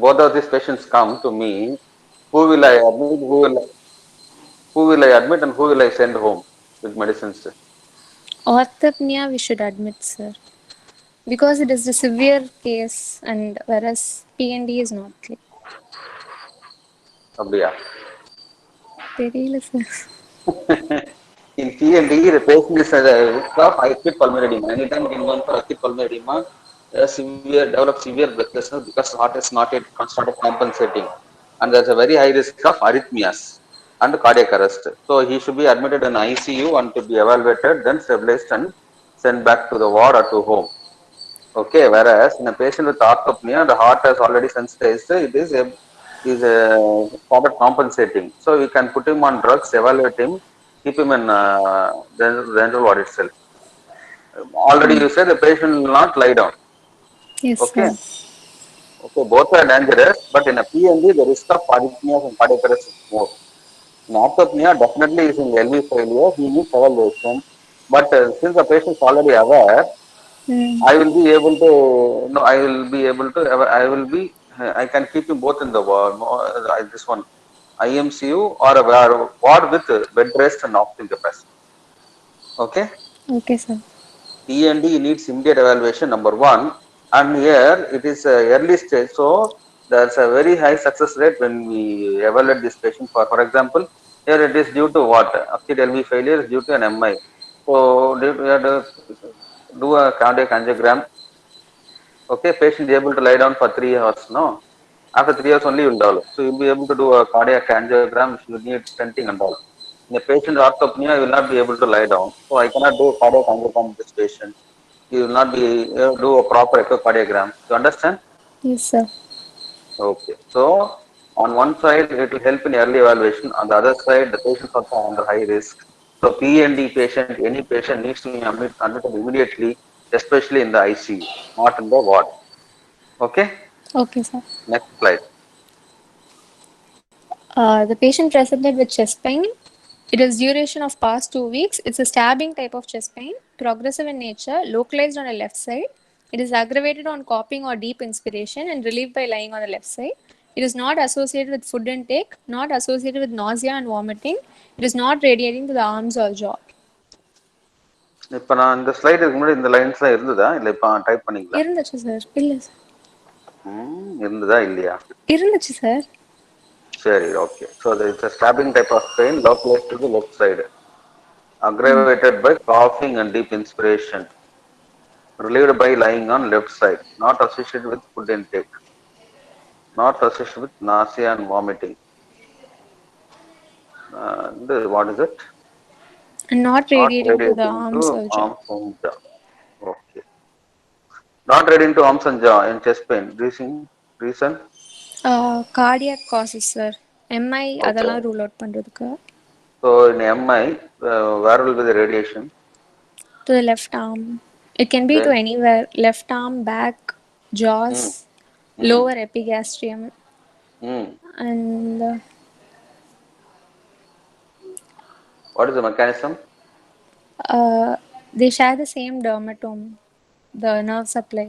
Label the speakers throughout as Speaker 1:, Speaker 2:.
Speaker 1: both of these patients come to me, who will I admit, who will I admit and who will I send home with medicines?
Speaker 2: Orthopnea we should admit, sir, because it is a severe case, and whereas PND is not. Like,
Speaker 1: Abdiya.
Speaker 2: தெரியல sir.
Speaker 1: In T&D, the patient is of acute pulmonary edema. Anytime in one for acute pulmonary edema, develop severe breathlessness because heart is not yet started compensating, and there's a very high risk of arrhythmias and cardiac arrest. So he should be admitted in ICU and to be evaluated, then stabilized and sent back to the ward or to home. Okay, whereas in a patient with orthopnea, the heart has already sensitized, it is started compensating. So we can put him on drugs, evaluate him, keep him in general ward itself. Already you said the patient will not lie down.
Speaker 2: Yes,
Speaker 1: Okay,
Speaker 2: sir.
Speaker 1: okay, both are dangerous, but in a PND, the risk of arrhythmias and cardiac arrest is more. In orthopnea, definitely is in LV failure, he needs evaluation. But since the patient is already aware,
Speaker 2: Mm.
Speaker 1: I will be able to, no, I will be able to, I will be, I can keep him both in the ward, this one, IMCU or a ward with bed rest and oxygen capacity. Okay.
Speaker 2: Okay, sir.
Speaker 1: TND needs immediate evaluation, number one, and here it is early stage, so there's a very high success rate when we evaluate this patient. For example, here it is due to what? Acute LV failure is due to an MI. So we have to do a cardiac angiogram. Okay, patient is able to lie down for 3 hours. No, after 3 hours only you will develop. So you'll be able to do a cardiac angiogram if you need stenting and all. In a patient orthopnea, you will not be able to lie down. So I cannot do a cardiac angiogram with this patient. You will not be able to do a proper echocardiogram. You understand?
Speaker 2: Yes, sir.
Speaker 1: Okay. So on one side, it will help in early evaluation. On the other side, the patient also under high risk. So PND patient, any patient needs to be admitted immediately, especially in the ICU, not in the ward. Okay.
Speaker 2: Okay, sir.
Speaker 1: Next slide.
Speaker 2: The patient presented with chest pain. It is duration of past 2 weeks. It's a stabbing type of chest pain, progressive in nature, localized on the left side. It is aggravated on coughing or deep inspiration and relieved by lying on the left side. It is not associated with food intake, not associated with nausea and vomiting. It is not radiating to the arms or jaw.
Speaker 1: இப்போ நான் இந்த ஸ்லைடுக்கு முன்னாடி இந்த லைன்ஸ்லாம் இருந்ததா இல்லை இப்போ type பண்ணீங்களா?
Speaker 2: இருந்துச்சு சார். இல்லை சார்.
Speaker 1: இருந்ததா இல்லையா?
Speaker 2: இருந்துச்சு சார்.
Speaker 1: சரி, okay. So it's a stabbing type of pain localized to the left side, aggravated by coughing and deep inspiration, relieved by lying on left side, not associated with food intake, not associated with nausea and vomiting. And what is it?
Speaker 2: Not
Speaker 1: Not
Speaker 2: radiating to the
Speaker 1: radiating to
Speaker 2: arms or jaw.
Speaker 1: arms and jaw. Okay. Not radiating to arms and jaw in chest pain. Reason?
Speaker 2: Cardiac causes sir. Mi
Speaker 1: Okay.
Speaker 2: அதெல்லாம் rule out பண்ணுறதுக்கு.
Speaker 1: So in MI, where will be the radiation?
Speaker 2: To the left arm. It can be to
Speaker 1: Then,
Speaker 2: anywhere. Left arm, back,
Speaker 1: mm,
Speaker 2: jaws,
Speaker 1: mm,
Speaker 2: lower epigastrium,
Speaker 1: mm.
Speaker 2: and
Speaker 1: What is the mechanism?
Speaker 2: uh, they share the same dermatome, the nerve supply.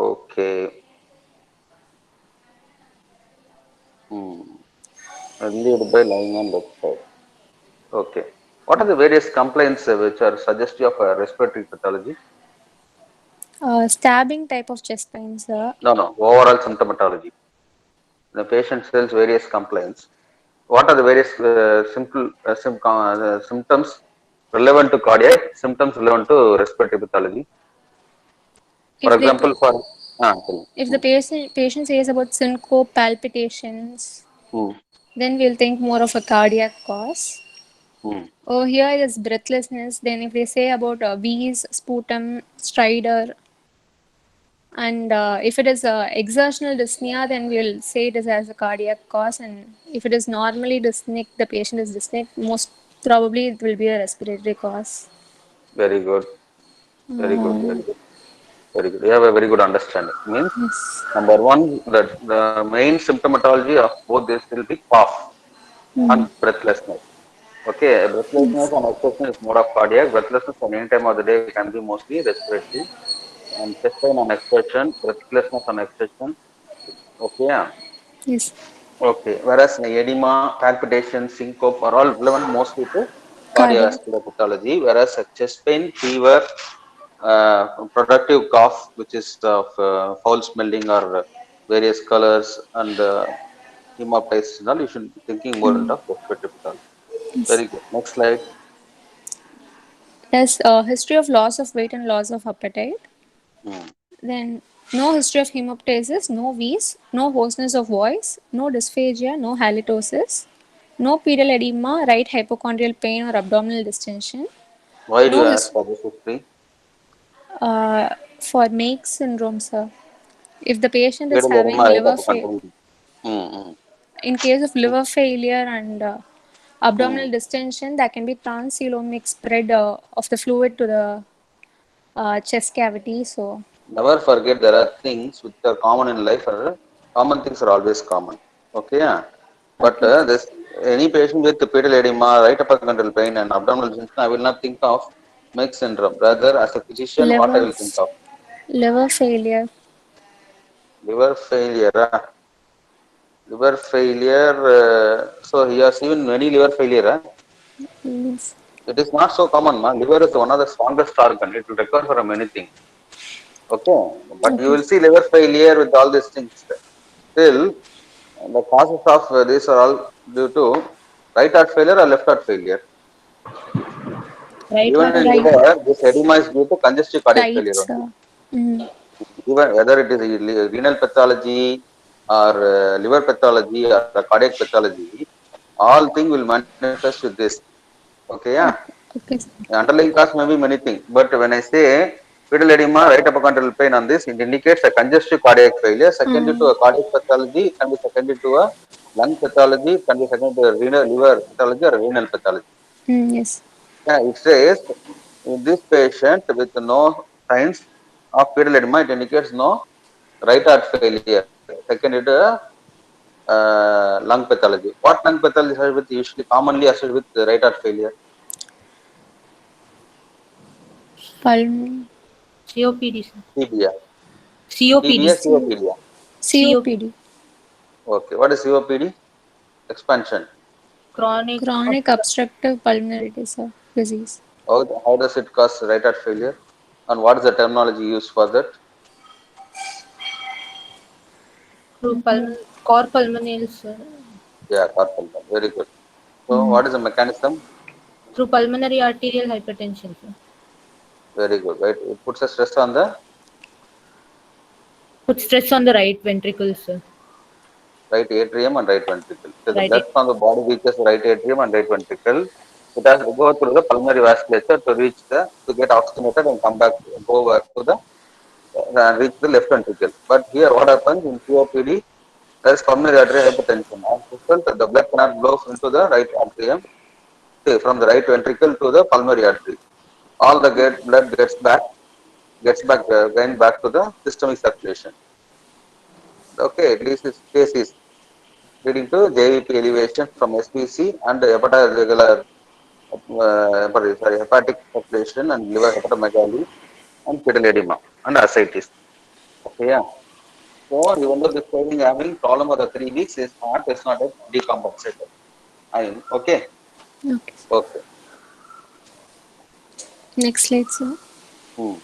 Speaker 1: Okay. Hmm. Relieved by lying on left side. Okay. What are the various complaints which are suggestive of a respiratory pathology?
Speaker 2: Stabbing type of chest pain, sir.
Speaker 1: No, no. Overall symptomatology. The patient tells various complaints. What are the various symptoms relevant to cardiac, symptoms relevant to respiratory pathology? For
Speaker 2: If they
Speaker 1: example, for
Speaker 2: if the patient says about syncope palpitations,
Speaker 1: hmm,
Speaker 2: then we'll think more of a cardiac cause.
Speaker 1: hmm.
Speaker 2: Oh, here is breathlessness. Then if they say about wheeze, sputum, stridor, and if it is exertional dyspnea, then we'll say it is as a cardiac cause. And if it is normally dyspneic, the patient is dyspneic, most probably it will be a respiratory cause.
Speaker 1: Very good. Very good. Very good. Very good. You have a very good understanding. Means
Speaker 2: Yes.
Speaker 1: number one, the main symptomatology of both this will be cough and breathlessness. Okay, breathlessness
Speaker 2: Yes.
Speaker 1: and exhaustion is more of cardiac. Breathlessness at any time of the day can be mostly respiratory. and chest pain on expression, breathlessness on expression. Okay, yeah.
Speaker 2: Yes.
Speaker 1: Okay. Whereas edema, palpitation, syncope are all relevant mostly to
Speaker 2: Cardiac.
Speaker 1: cardiovascular pathology. Whereas chest pain, fever, productive cough, which is of foul smelling or various colors, and hemoptysis and all, you should be thinking more
Speaker 2: Mm.
Speaker 1: into respiratory pathology.
Speaker 2: Yes.
Speaker 1: Very good. Next slide.
Speaker 2: There's a history of loss of weight and loss of appetite.
Speaker 1: Hmm.
Speaker 2: Then no history of hemoptysis, no wheeze, no hoarseness of voice, no dysphagia, no halitosis, no pedal edema, right hypochondrial pain or abdominal distension.
Speaker 1: Why do
Speaker 2: No
Speaker 1: you ask
Speaker 2: his
Speaker 1: for this history?
Speaker 2: for Meigs syndrome, sir. If the patient is
Speaker 1: Little edema,
Speaker 2: having
Speaker 1: right
Speaker 2: liver
Speaker 1: upper control. Hmm.
Speaker 2: in case of liver failure and
Speaker 1: Hmm.
Speaker 2: abdominal distension, that can be transcoelomic spread of the fluid to the chest cavity. So,
Speaker 1: Never forget there are things which are common in life. Or common things are always common. Okay, yeah. But
Speaker 2: okay.
Speaker 1: this any patient with pedal edema, right upper control pain, and abdominal tension, I will not think of Meigs syndrome. Rather, as a physician, what I
Speaker 2: Liver,
Speaker 1: will think of
Speaker 2: liver failure.
Speaker 1: liver failure. Liver failure. So he has even many liver failure.
Speaker 2: Yes.
Speaker 1: It is not so common. Liver is one of the strongest organ. It will recover from anything. Okay, but you
Speaker 2: Okay.
Speaker 1: will see liver failure with all these things. Still, the causes of this are all due to right heart failure or left heart failure.
Speaker 3: Right
Speaker 1: Even
Speaker 3: heart
Speaker 1: in
Speaker 2: Right.
Speaker 3: failure.
Speaker 1: liver, this edema is due to congestive cardiac
Speaker 2: Right,
Speaker 1: failure only.
Speaker 2: sir. Mm.
Speaker 1: Even whether it is renal pathology or liver pathology or cardiac pathology, all things will manifest with this. Okay, yeah.
Speaker 2: Okay. Sir.
Speaker 1: The underlying cause may be many things, but when I say pedal edema, right upper pain on this, it indicates a congestive cardiac failure. Secondary to
Speaker 2: Mm.
Speaker 1: a cardiac pathology, it can be secondary to a lung pathology, it can be secondary to a renal liver pathology or renal pathology.
Speaker 2: Mm, yes.
Speaker 1: Yeah, it says in this patient with no signs of pedal edema, it indicates no right heart failure. Secondary to lung pathology. What lung pathology is with usually commonly associated with the right heart failure?
Speaker 2: Pulm-
Speaker 3: COPD, sir.
Speaker 1: TBA.
Speaker 3: COPD.
Speaker 1: TBA,
Speaker 2: C-
Speaker 1: COPD.
Speaker 3: COPD.
Speaker 2: COPD.
Speaker 1: Okay. What is COPD? Expansion.
Speaker 3: Chronic
Speaker 2: Chronic obstructive pulmonary disease.
Speaker 1: How does it cause right heart failure? And what is the terminology used for that?
Speaker 3: cor pulmonale, sir.
Speaker 1: Yeah, carpal. Very good. So,
Speaker 2: Mm.
Speaker 1: what is the mechanism?
Speaker 3: Through pulmonary arterial hypertension, sir.
Speaker 1: Very good. Right. It puts a stress on the
Speaker 3: Put stress on the right ventricle, sir.
Speaker 1: right atrium and right ventricle. So, the
Speaker 3: Right.
Speaker 1: blood from the body reaches the right atrium and right ventricle. It has to go through the pulmonary vasculature to reach to get oxygenated and come back, go back to the reach the left ventricle. But here, what happens in COPD? There is pulmonary artery hypertension. As a result, the blood cannot flow into the right atrium, from the right ventricle to the pulmonary artery. All the blood gets back again back to the systemic circulation. Okay, this is cases leading to JVP elevation from SPC and hepatic circulation and liver hepatomegaly and pedal edema and ascites. Okay, yeah. So even though this patient having problem for the 3 weeks, his heart is not yet decompensated. Okay,
Speaker 2: Okay.
Speaker 1: okay.
Speaker 2: Next slide, sir.
Speaker 1: Hmm.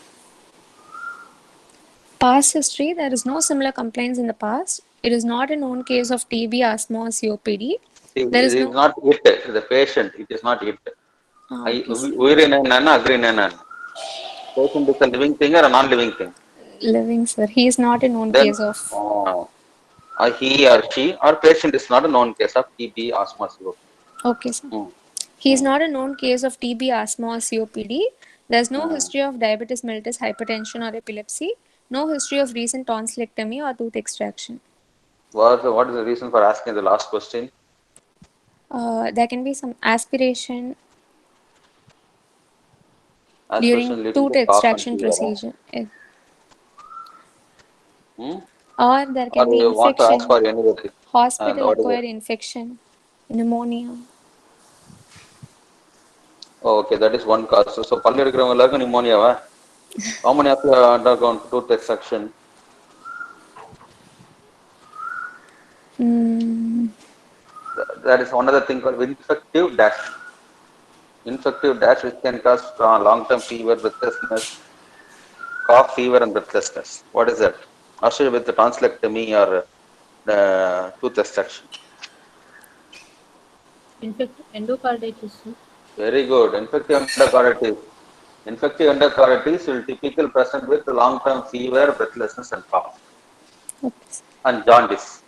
Speaker 2: Past history. There is no similar complaints in the past. It is not a known case of TB, asthma, or COPD. There
Speaker 1: It
Speaker 2: is
Speaker 1: is
Speaker 2: no.
Speaker 1: not it, the patient, it is not it.
Speaker 2: Okay, sir.
Speaker 1: Agree, patient is a living thing or a non-living thing.
Speaker 2: Living, sir. He is not a known
Speaker 1: Then
Speaker 2: case of.
Speaker 1: he or she or patient is not a known case of TB, asthma, COPD.
Speaker 2: Okay, sir.
Speaker 1: Hmm.
Speaker 2: He is
Speaker 1: Hmm.
Speaker 2: not a known case of TB, asthma, or COPD. There is no
Speaker 1: Hmm.
Speaker 2: history of diabetes mellitus, hypertension, or epilepsy. No history of recent tonsillectomy or tooth extraction.
Speaker 1: What is the reason for asking the last question?
Speaker 2: There can be some aspiration during
Speaker 1: Aspiration leading
Speaker 2: tooth
Speaker 1: to cough and
Speaker 2: extraction
Speaker 1: fever.
Speaker 2: procedure,
Speaker 1: Hmm?
Speaker 2: or there
Speaker 1: Or
Speaker 2: can be
Speaker 1: you want to ask
Speaker 2: infection,
Speaker 1: for anything?
Speaker 2: hospital
Speaker 1: What is it?
Speaker 2: acquired infection, pneumonia.
Speaker 1: Oh, okay, that is one cause. So, பல்லு இருக்கிறவங்க எல்லாருக்கும் pneumonia வா? How many of you have undergone tooth extraction?
Speaker 2: Mm,
Speaker 1: That is one other thing called infective dash. Infective dash which can cause long-term fever, breathlessness, cough, fever, and breathlessness. What is that? Associated with the tonsillectomy or the tooth extraction.
Speaker 3: Endocarditis, sir.
Speaker 1: Very good. Infective endocarditis. Infective endocarditis will typically present with long-term fever, breathlessness, and cough,
Speaker 2: okay, sir.
Speaker 1: and jaundice.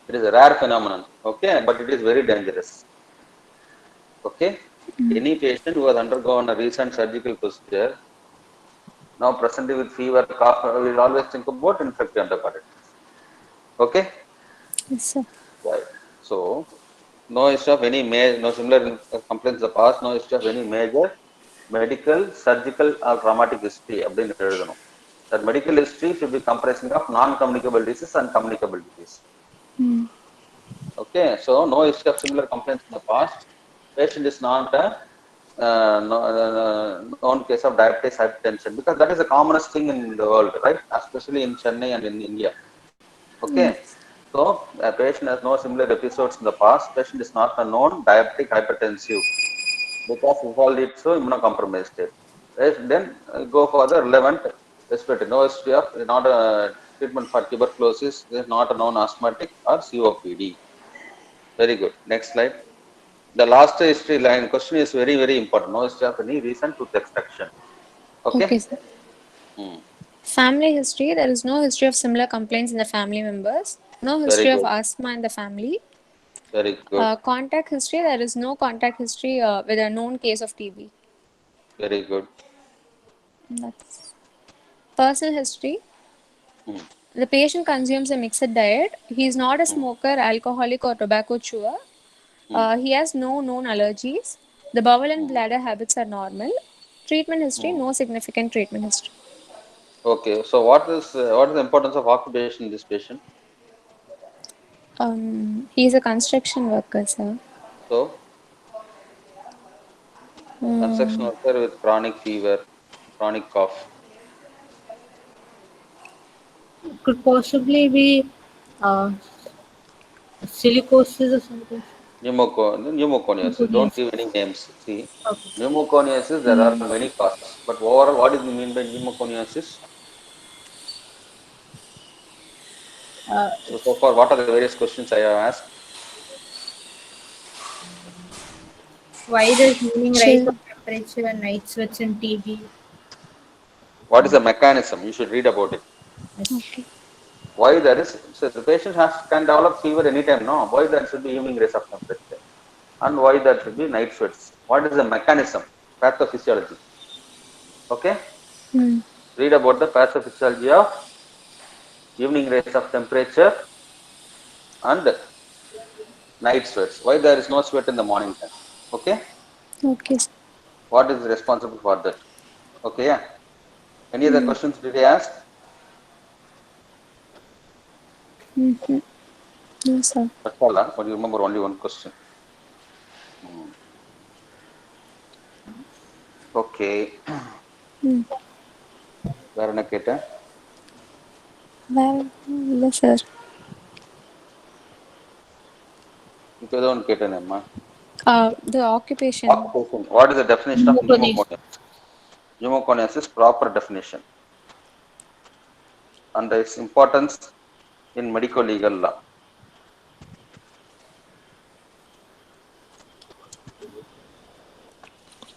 Speaker 1: It is a rare phenomenon, okay, but it is very dangerous. Okay, any patient who has undergone a recent surgical procedure now presenting with fever, cough, we will always think about infective endocarditis. Okay,
Speaker 2: Yes, sir.
Speaker 1: right. So, no history of any major, no similar complaints in the past, no history of any major medical, surgical, or traumatic history அப்படின்னு எழுதணும். That medical history should be comprising of non-communicable disease and communicable disease.
Speaker 2: Mm.
Speaker 1: Okay, so no history of similar complaints in the past. Patient is not a known case of diabetes hypertension because that is the commonest thing in the world, right? Especially in Chennai and in India. Okay,
Speaker 2: Yes.
Speaker 1: so a patient has no similar episodes in the past. Patient is not a known diabetic hypertensive because it all leads to immunocompromised state. Right? Then go for the relevant respiratory. No history of not a treatment for tuberculosis. There is not a known asthmatic or COPD. Very good. Next slide. The last history line question is very, very important. No history of any recent tooth extraction. Okay.
Speaker 2: Okay, sir.
Speaker 1: Hmm.
Speaker 2: Family history. There is no history of similar complaints in the family members. No
Speaker 1: Very
Speaker 2: history of
Speaker 1: good.
Speaker 2: asthma in the family.
Speaker 1: Very good.
Speaker 2: Contact history. There is no contact history with a known case of TB.
Speaker 1: Very good.
Speaker 2: That's personal history.
Speaker 1: Hmm.
Speaker 2: The patient consumes a mixed diet. He is not a smoker, alcoholic, or tobacco chewer.
Speaker 1: Hmm.
Speaker 2: He has no known allergies. The bowel and
Speaker 1: Hmm.
Speaker 2: bladder habits are normal. Treatment history,
Speaker 1: Hmm.
Speaker 2: no significant treatment history.
Speaker 1: Okay. So what is the importance of occupation in this patient?
Speaker 2: He is a construction worker, sir.
Speaker 1: So construction
Speaker 2: Mm,
Speaker 1: worker with chronic fever, chronic cough.
Speaker 3: Could possibly be uh, silicosis or something.
Speaker 1: Pneumoconiasis. Don't
Speaker 3: Pneumonias.
Speaker 1: give any names. See,
Speaker 3: Okay.
Speaker 1: pneumoconiasis, there are many causes. But overall, what do you mean by pneumoconiasis? So
Speaker 3: It's
Speaker 1: far, what are the various questions I have asked?
Speaker 3: why there's meaning rise
Speaker 2: chill.
Speaker 3: of temperature and night sweats in TB.
Speaker 1: What is the mechanism? You should read about it.
Speaker 3: Yes.
Speaker 2: Okay.
Speaker 1: Why there is, so the patient can develop fever anytime, no? Why there should be evening raise of temperature? And why there should be night sweats? What is the mechanism? Pathophysiology. Okay?
Speaker 2: Hmm.
Speaker 1: Read about the pathophysiology of evening raise of temperature and night sweats. Why there is no sweat in the morning time? Okay?
Speaker 2: Okay. Sir.
Speaker 1: What is responsible for that? Okay, yeah. Any other questions did I ask?
Speaker 2: Mm-hmm. No, sir.
Speaker 1: That's all, huh? But you remember only one question. Okay.
Speaker 2: Hmm.
Speaker 1: வேற என்ன கேட்டேன்?
Speaker 2: Well, இல்லை sir.
Speaker 1: இப்போ ஏதோ ஒன்று கேட்டேனேம்மா.
Speaker 2: The occupation.
Speaker 1: Occupation. What is the definition of
Speaker 3: Pneumoconiasis.
Speaker 1: pneumoconiasis? Pneumoconiasis proper definition and its importance in medical legal law.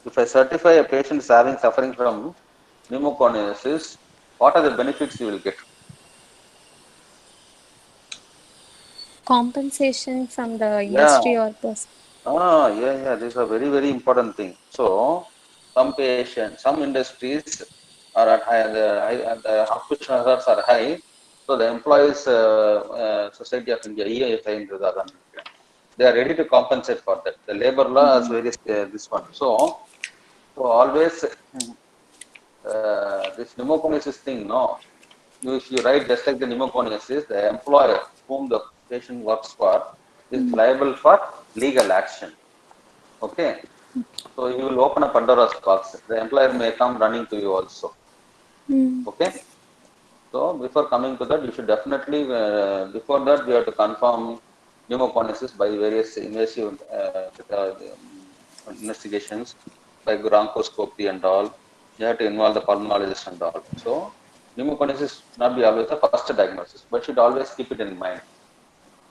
Speaker 1: If I certify a patient is having suffering from pneumoconiasis, what are the benefits you will get?
Speaker 2: Compensation from the
Speaker 1: Yeah.
Speaker 2: industry or person.
Speaker 1: Yeah. These are very, very important thing. So, some patients, some industries are at high, the occupation hazards are high. So, the Employees Society of India, EIFI, they are ready to compensate for that. The labor law is various this one. So always this pneumoconiasis thing, no. If you write just like the pneumoconiasis, the employer whom the patient works for is liable for legal action. Okay. So you will open a Pandora's box. The employer may come running to you also. Okay. So before coming to that, you should definitely before that we have to confirm pneumoconiosis by various invasive investigations like bronchoscopy and all. You have to involve the pulmonologist and all. So pneumoconiosis should not be always the first diagnosis, but should always keep it in mind.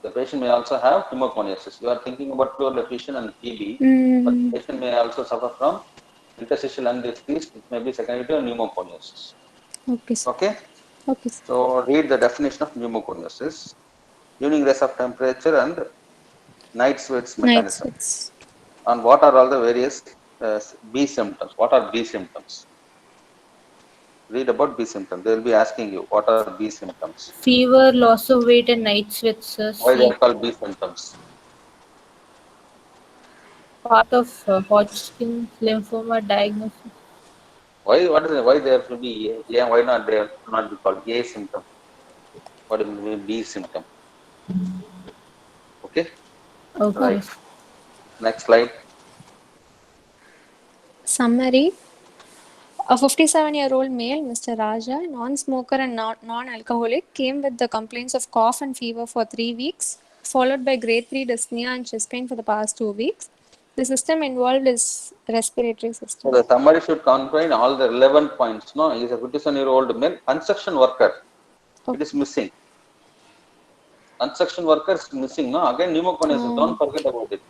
Speaker 1: The patient may also have pneumoconiosis. You are thinking about pleural effusion and TB, but the patient may also suffer from interstitial lung disease. It may be secondary to pneumoconiosis.
Speaker 2: Okay, sir.
Speaker 1: Okay.
Speaker 2: Okay, sir.
Speaker 1: So read the definition of pneumoconiosis: evening raise of temperature and night sweats
Speaker 2: Night
Speaker 1: mechanism.
Speaker 2: sweats.
Speaker 1: And what are all the various B symptoms? What are B symptoms? Read about B symptoms. They will be asking you what are B symptoms.
Speaker 3: Fever, loss of weight, and night sweats, sir.
Speaker 1: Why they
Speaker 3: Sleep.
Speaker 1: are called B symptoms?
Speaker 3: Part of Hodgkin's lymphoma diagnosis.
Speaker 1: Why? What is why there should be A? Yeah, why not they should not be called A symptom? What will be B symptom? Okay.
Speaker 3: Okay.
Speaker 1: Right. Next slide.
Speaker 2: Summary. A 57-year-old male, Mr. Raja, non-smoker and non-alcoholic, came with the complaints of cough and fever for 3 weeks, followed by grade 3 dyspnea and chest pain for the past 2 weeks. The system involved is respiratory
Speaker 1: So
Speaker 2: system.
Speaker 1: the summary should contain all the relevant points. No, he is a 57-year-old male construction worker.
Speaker 2: Okay.
Speaker 1: It is missing. Construction worker is missing. No, again pneumoconiosis. Don't forget about it.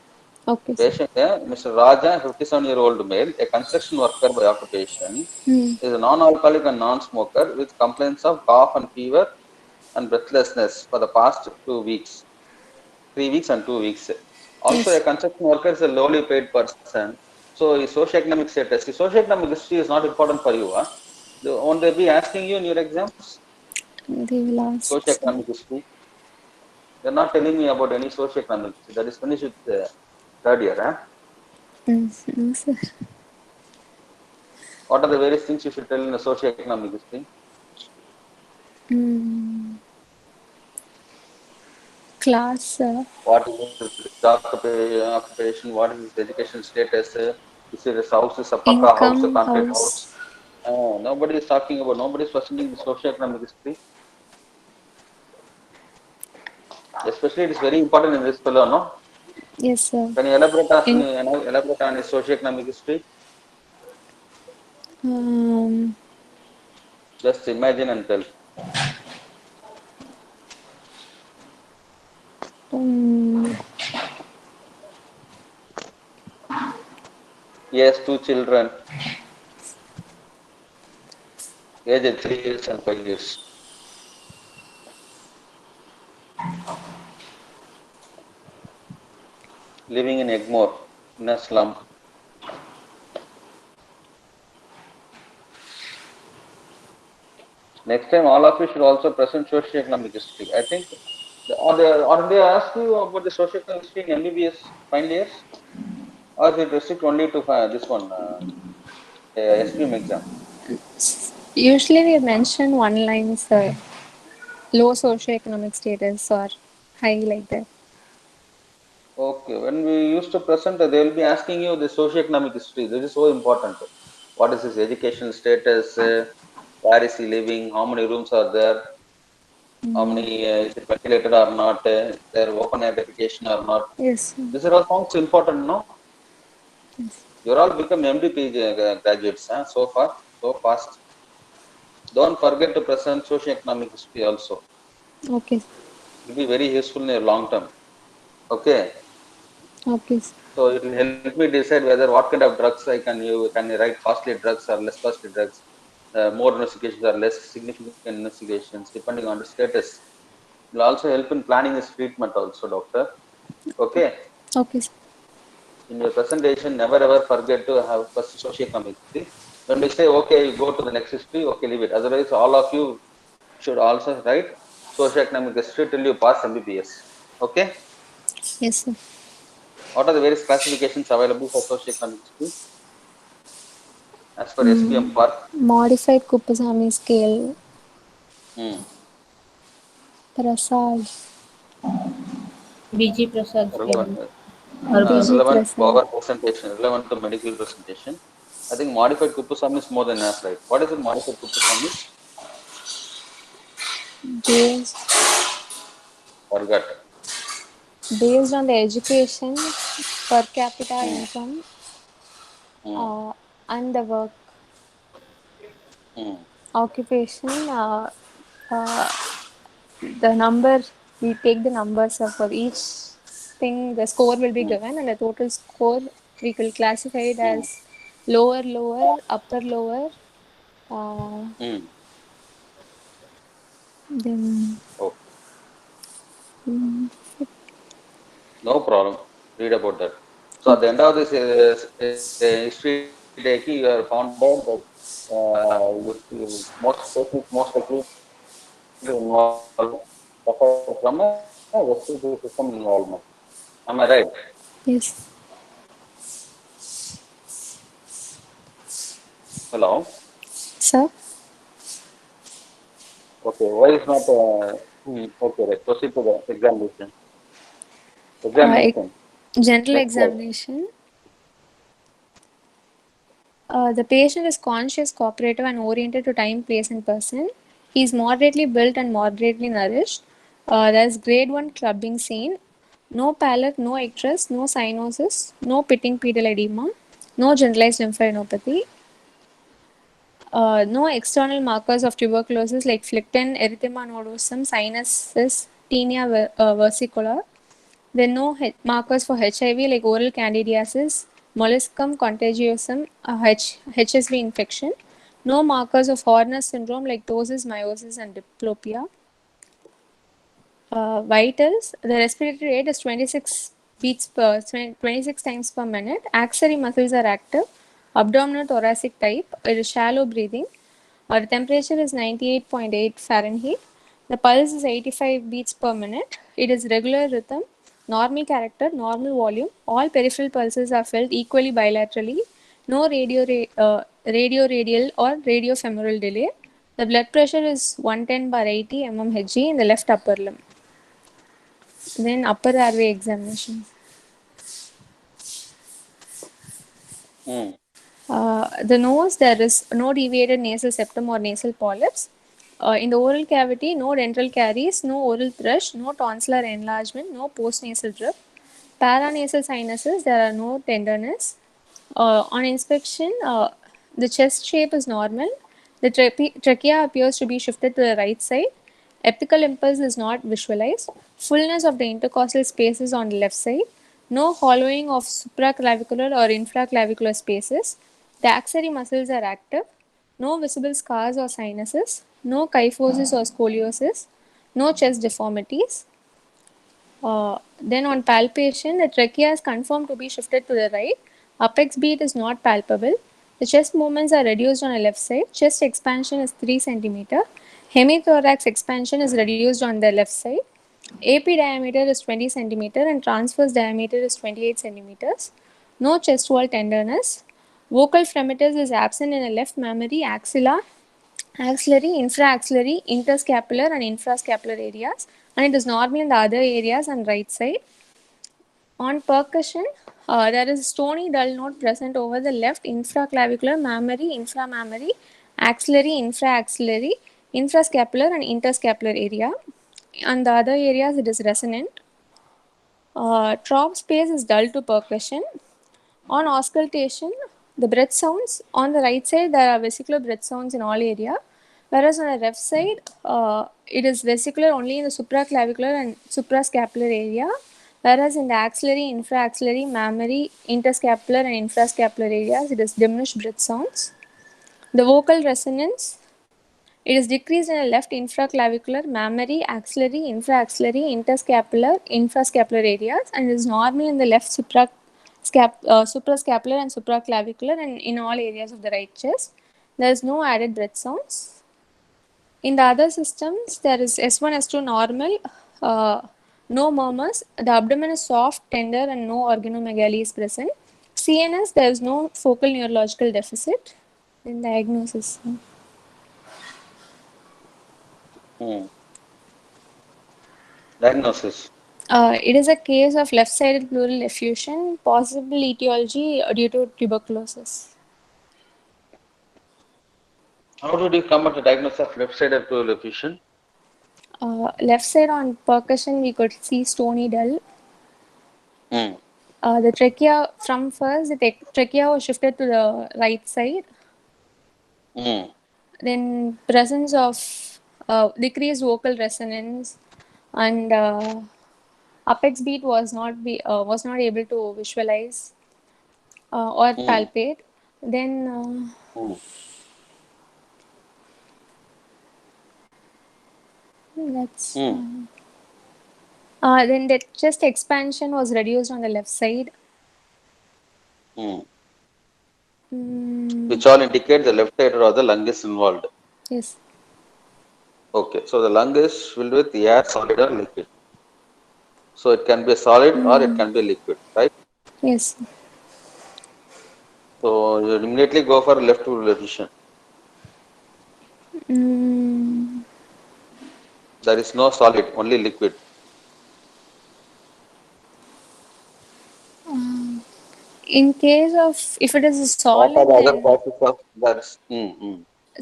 Speaker 2: Okay, sir.
Speaker 1: Patient, Mr. Raja, 57-year-old male, a construction worker by occupation, is a non-alcoholic and non-smoker with complaints of cough and fever and breathlessness for the past 2 weeks, 3 weeks and 2 weeks. Also,
Speaker 2: Yes.
Speaker 1: a construction worker is a lowly paid person. So, his socioeconomic status, his socioeconomic history is not important for you. Huh? Won't they be asking you in your exams?
Speaker 2: They will ask.
Speaker 1: Socioeconomic history. They're not telling me about any socioeconomic history. That is finished with third year. Huh?
Speaker 2: No, sir.
Speaker 1: What are the various things you should tell in the socioeconomic history?
Speaker 2: Class, sir.
Speaker 1: What is his occupation? What is his education status? Is his house is a paka house, a
Speaker 2: Income,
Speaker 1: concrete
Speaker 2: house.
Speaker 1: house? Nobody is talking about. Nobody is questioning the socioeconomic history. Especially, it is very important in this fellow. No,
Speaker 2: Yes, sir.
Speaker 1: can you elaborate on his socioeconomic history? Just imagine and tell. He has 2 children, aged 3 years and 5 years. Living in Egmore, in a slum. Next time, all of you should also present socioeconomic history. I think, or they ask you about the socioeconomic history in MBBS final years, or is it restrict only to this one, SPM exam?
Speaker 2: Usually we mention one line, sir. Low socioeconomic status or high like that.
Speaker 1: Okay, when we used to present, they will be asking you the socioeconomic history. This is so important. What is his education status? Where is he living? How many rooms are there? How many is it ventilated or not? Is there open air defecation or not?
Speaker 2: Yes, sir.
Speaker 1: These are all sounds important, no?
Speaker 2: Yes.
Speaker 1: You're all become MDP graduates, so far, so fast. Don't forget to present socioeconomic history also.
Speaker 2: Okay.
Speaker 1: It will be very useful in your long term. Okay.
Speaker 2: Okay.
Speaker 1: So it will help me decide whether what kind of drugs I can use. Can I write costly drugs or less costly drugs? More investigations or less significant investigations, depending on the status. It will also help in planning this treatment also, doctor. Okay.
Speaker 2: Okay, sir.
Speaker 1: In your presentation, never ever forget to have first socioeconomic history. When we say, okay, you go to the next history, okay, leave it. Otherwise, all of you should also write socioeconomic history till you pass MBBS. Okay?
Speaker 2: Yes, sir.
Speaker 1: What are the various classifications available for socioeconomic history? As per SPM Park.
Speaker 2: Modified Kuppasamy scale. Prasad.
Speaker 3: BG Prasad.
Speaker 1: Relevant
Speaker 3: Or
Speaker 2: BG
Speaker 1: relevant
Speaker 2: Prasad.
Speaker 1: power presentation, relevant to medical presentation. I think modified Kupusam is more than enough, right? What is it modified Kupusam is?
Speaker 2: Based,
Speaker 1: Forgot.
Speaker 2: based on the education, per capita
Speaker 1: Hmm.
Speaker 2: income,
Speaker 1: Hmm.
Speaker 2: and the work
Speaker 1: Hmm.
Speaker 2: occupation, uh, the number, we take the numbers of for each thing, the score will be
Speaker 1: Hmm.
Speaker 2: given, and the total score we will classify it
Speaker 1: Hmm.
Speaker 2: as lower, lower, upper, lower. Uh,
Speaker 1: Hmm.
Speaker 2: then
Speaker 1: Okay.
Speaker 2: mm,
Speaker 1: No problem. Read about that. So at the end of this history day, you are found out that most cases most likely involve suffer from a respiratory system involvement. Am I right?
Speaker 2: yes,
Speaker 1: Hello.
Speaker 2: sir.
Speaker 1: Okay. Why is not? Okay. Let's proceed to the examination.
Speaker 2: Uh,
Speaker 1: Examination.
Speaker 2: General
Speaker 1: Next slide.
Speaker 2: examination. The patient is conscious, cooperative, and oriented to time, place, and person. He is moderately built and moderately nourished. There is grade 1 clubbing seen. No pallor, no icterus, no cyanosis, no pitting pedal edema, no generalized lymphadenopathy. No external markers of tuberculosis like flictin, erythema nodosum, sinuses, tinea versicolor. There are no markers for HIV like oral candidiasis, molluscum contagiosum, HSV infection. No markers of Horner syndrome like ptosis, meiosis, and diplopia. Vitals, the respiratory rate is 26 beats per 26 times per minute. Axillary muscles are active. Abdominal thoracic type. It is shallow breathing. Our temperature is 98.8 Fahrenheit. The pulse is 85 beats per minute. It is regular rhythm, normal character, normal volume. All peripheral pulses are felt equally bilaterally. No radio radial or radiofemoral delay. The blood pressure is 110 by 80 mmHg in the left upper limb. Then upper airway examination.
Speaker 1: Hmm.
Speaker 2: The nose, there is no deviated nasal septum or nasal polyps. In the oral cavity, no dental caries, no oral thrush, no tonsillar enlargement, no postnasal drip. Paranasal sinuses, there are no tenderness. On inspection, the chest shape is normal. The trachea appears to be shifted to the right side. Epical impulse is not visualized. Fullness of the intercostal spaces on the left side. No hollowing of supraclavicular or infraclavicular spaces. The axillary muscles are active. No visible scars or sinuses. No kyphosis or scoliosis. No chest deformities. Then on palpation, the trachea is confirmed to be shifted to the right. Apex beat is not palpable. The chest movements are reduced on the left side. Chest expansion is 3 cm. Hemithorax expansion is reduced on the left side. AP diameter is 20 cm and transverse diameter is 28 cm. No chest wall tenderness. Vocal fremitus is absent in the left mammary axilla, axillary, infraaxillary, interscapular, and infrascapular areas, and it is normal in the other areas on right side. On percussion, there is stony dull node present over the left infraclavicular, mammary, inframammary, axillary, infraaxillary, infrascapular, and interscapular area. On the other areas, it is resonant. Trop space is dull to percussion. On auscultation, the breath sounds on the right side, there are vesicular breath sounds in all area, whereas on the left side, it is vesicular only in the supraclavicular and suprascapular area, whereas in the axillary, infraaxillary, mammary, interscapular, and infrascapular areas, it is diminished breath sounds. The vocal resonance, it is decreased in the left infraclavicular, mammary, axillary, infraaxillary, interscapular, infrascapular areas, and is normal in the left suprascapular and supraclavicular and in all areas of the right chest. There is no added breath sounds. In the other systems, there is S1, S2 normal, no murmurs. The abdomen is soft, tender, and no organomegaly is present. CNS, there is no focal neurological deficit. In diagnosis.
Speaker 1: Hmm. Diagnosis.
Speaker 2: It is a case of left-sided pleural effusion, possible etiology due to tuberculosis.
Speaker 1: How did you come at the diagnosis of left-sided pleural effusion?
Speaker 2: Left side on percussion, we could see stony dull.
Speaker 1: Mm.
Speaker 2: The trachea, from first, the trachea was shifted to the right side.
Speaker 1: Mm.
Speaker 2: Then presence of decreased vocal resonance and apex beat was not able to visualize or
Speaker 1: Mm.
Speaker 2: palpate. Then
Speaker 1: Mm.
Speaker 2: that's
Speaker 1: Mm.
Speaker 2: then the chest expansion was reduced on the left side.
Speaker 1: Mm.
Speaker 2: Mm,
Speaker 1: Which all indicate the left side or the lung is involved.
Speaker 2: yes.
Speaker 1: Okay, so the lung is filled with air, solid or liquid. So it can be a solid or it can be a liquid, right?
Speaker 2: Yes.
Speaker 1: So you immediately go for left pleural effusion.
Speaker 2: Mm,
Speaker 1: There is no solid, only liquid.
Speaker 2: in case of if it is a
Speaker 1: What are
Speaker 2: solid,
Speaker 1: the other causes of that?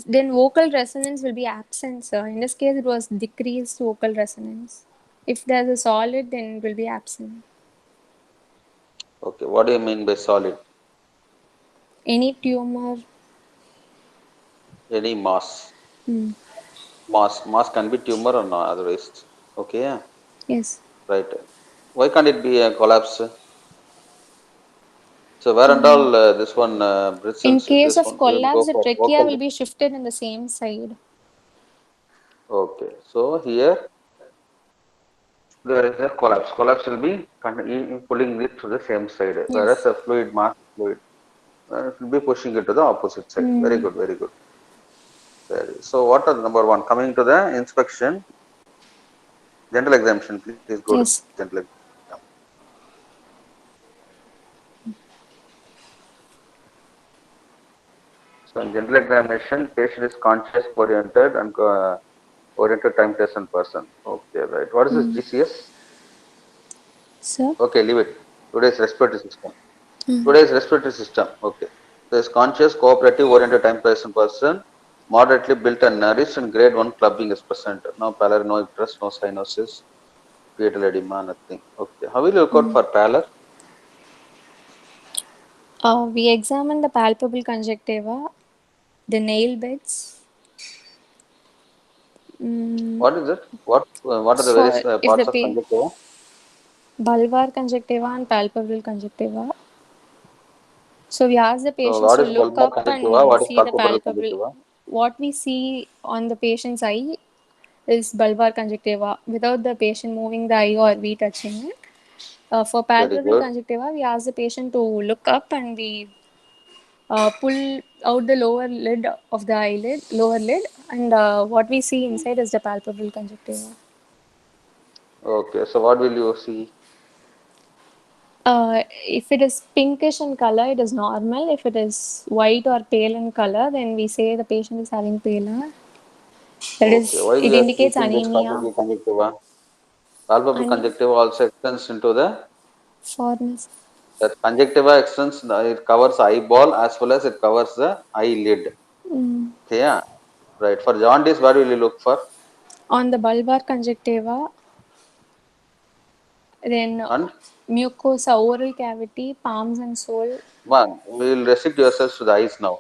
Speaker 2: then vocal resonance will be absent, sir. In this case, it was decreased vocal resonance. If there's a solid, then it will be absent.
Speaker 1: Okay, what do you mean by solid?
Speaker 2: Any tumor.
Speaker 1: Any mass.
Speaker 2: Mm,
Speaker 1: Mass can be tumor or not, otherwise. Okay, yeah,
Speaker 2: yes.
Speaker 1: right. Why can't it be a collapse? So where and all this one
Speaker 2: In
Speaker 1: bristles,
Speaker 2: case
Speaker 1: this
Speaker 2: of
Speaker 1: one, we will go
Speaker 2: collapse, the
Speaker 1: for
Speaker 2: trachea will
Speaker 1: vocal.
Speaker 2: be shifted in the same side.
Speaker 1: Okay, so here there is a collapse. Collapse will be pulling it to the same side, whereas
Speaker 2: Yes.
Speaker 1: a mass fluid, it will be pushing it to the opposite side. Very
Speaker 2: Mm,
Speaker 1: good, very good. So what are the number one? Coming to the inspection, general examination, please go to
Speaker 2: yes.
Speaker 1: general exam. So in general examination, patient is conscious, oriented, and oriented time patient person. Okay, right. What is this GCS?
Speaker 2: Sir.
Speaker 1: Okay, leave it. Today's respiratory system. Today's respiratory system. Okay. So is conscious, cooperative, oriented time patient person, moderately built and nourished, and grade 1 clubbing is present. No pallor, no icterus, no cyanosis, pietal edema, nothing. Okay. How will you look out for pallor?
Speaker 2: We examine the palpable conjunctiva, the nail beds. Mm,
Speaker 1: What is it? What are the various
Speaker 2: for if the
Speaker 1: parts of conjunctiva?
Speaker 2: bulbar conjunctiva and palpable conjunctiva. So we ask the
Speaker 1: So
Speaker 2: patients
Speaker 1: what
Speaker 2: to
Speaker 1: is
Speaker 2: look
Speaker 1: bulbar
Speaker 2: up
Speaker 1: conjunctiva?
Speaker 2: and
Speaker 1: What is
Speaker 2: see the
Speaker 1: palpebral
Speaker 2: palpable.
Speaker 1: conjunctiva?
Speaker 2: What we see on the patient's eye is bulbar conjunctiva without the patient moving the eye or we touching it. For
Speaker 1: Very
Speaker 2: palpable
Speaker 1: good.
Speaker 2: conjunctiva, we ask the patient to look up and we pull out the lower lid of the eyelid, lower lid, and what we see inside is the palpable conjunctiva.
Speaker 1: Okay. So what will you see?
Speaker 2: If it is pinkish in color, it is normal. If it is white or pale in color, then we say the patient is having pallor. That
Speaker 1: Okay.
Speaker 2: is,
Speaker 1: Why
Speaker 2: it
Speaker 1: we are
Speaker 2: indicates
Speaker 1: treating this
Speaker 2: anemia
Speaker 1: palpebral conjunctiva? Palpebral
Speaker 2: and
Speaker 1: conjunctiva also extends into the
Speaker 2: soreness.
Speaker 1: that conjunctiva extends. It covers eyeball as well as it covers the eyelid.
Speaker 2: Mm.
Speaker 1: Okay. Yeah. Right. For jaundice, what will you look for?
Speaker 2: On the bulbar conjunctiva, then
Speaker 1: And
Speaker 2: mucosa, oral cavity, palms and sole,
Speaker 1: one, we will restrict yourselves to the eyes now.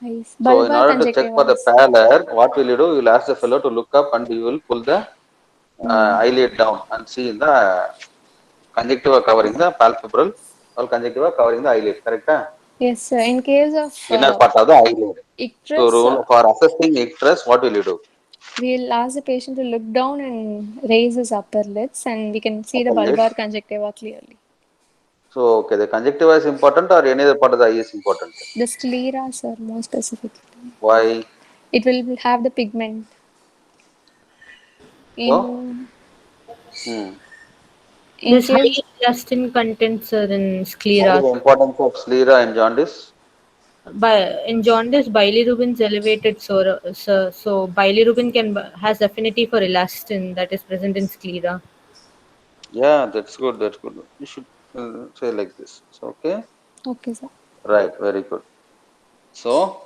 Speaker 2: eyes.
Speaker 1: So in
Speaker 2: Bulbar
Speaker 1: order to check for the
Speaker 2: conjunctivas.
Speaker 1: pallor, what will you do? You will ask the fellow to look up and you will pull the
Speaker 2: Mm.
Speaker 1: eyelid down and see the conjunctiva covering the palpebral or conjunctiva covering the eyelid. Correct?
Speaker 2: Yes, sir. In case of
Speaker 1: Inner part of the eyelid. So
Speaker 2: icterus,
Speaker 1: rule for assessing icterus, what will you do?
Speaker 2: we'll ask the patient to look down and raise his upper lids, and we can see the
Speaker 1: Upper lid.
Speaker 2: bulbar conjunctiva clearly.
Speaker 1: So okay, the conjunctiva is important or any other part of the eye is important?
Speaker 2: The sclera, sir, more specifically.
Speaker 1: Why?
Speaker 2: It will have the pigment.
Speaker 1: So
Speaker 2: In
Speaker 1: hmm.
Speaker 2: in
Speaker 3: There's high
Speaker 2: case
Speaker 3: elastin content, sir, in
Speaker 1: What is
Speaker 3: sclera.
Speaker 1: the importance of sclera and jaundice?
Speaker 3: In jaundice, bilirubin is elevated, so bilirubin has affinity for elastin that is present in sclera.
Speaker 1: Yeah, that's good. That's good. You should say like this. So, okay.
Speaker 2: okay, sir.
Speaker 1: Right. Very good. So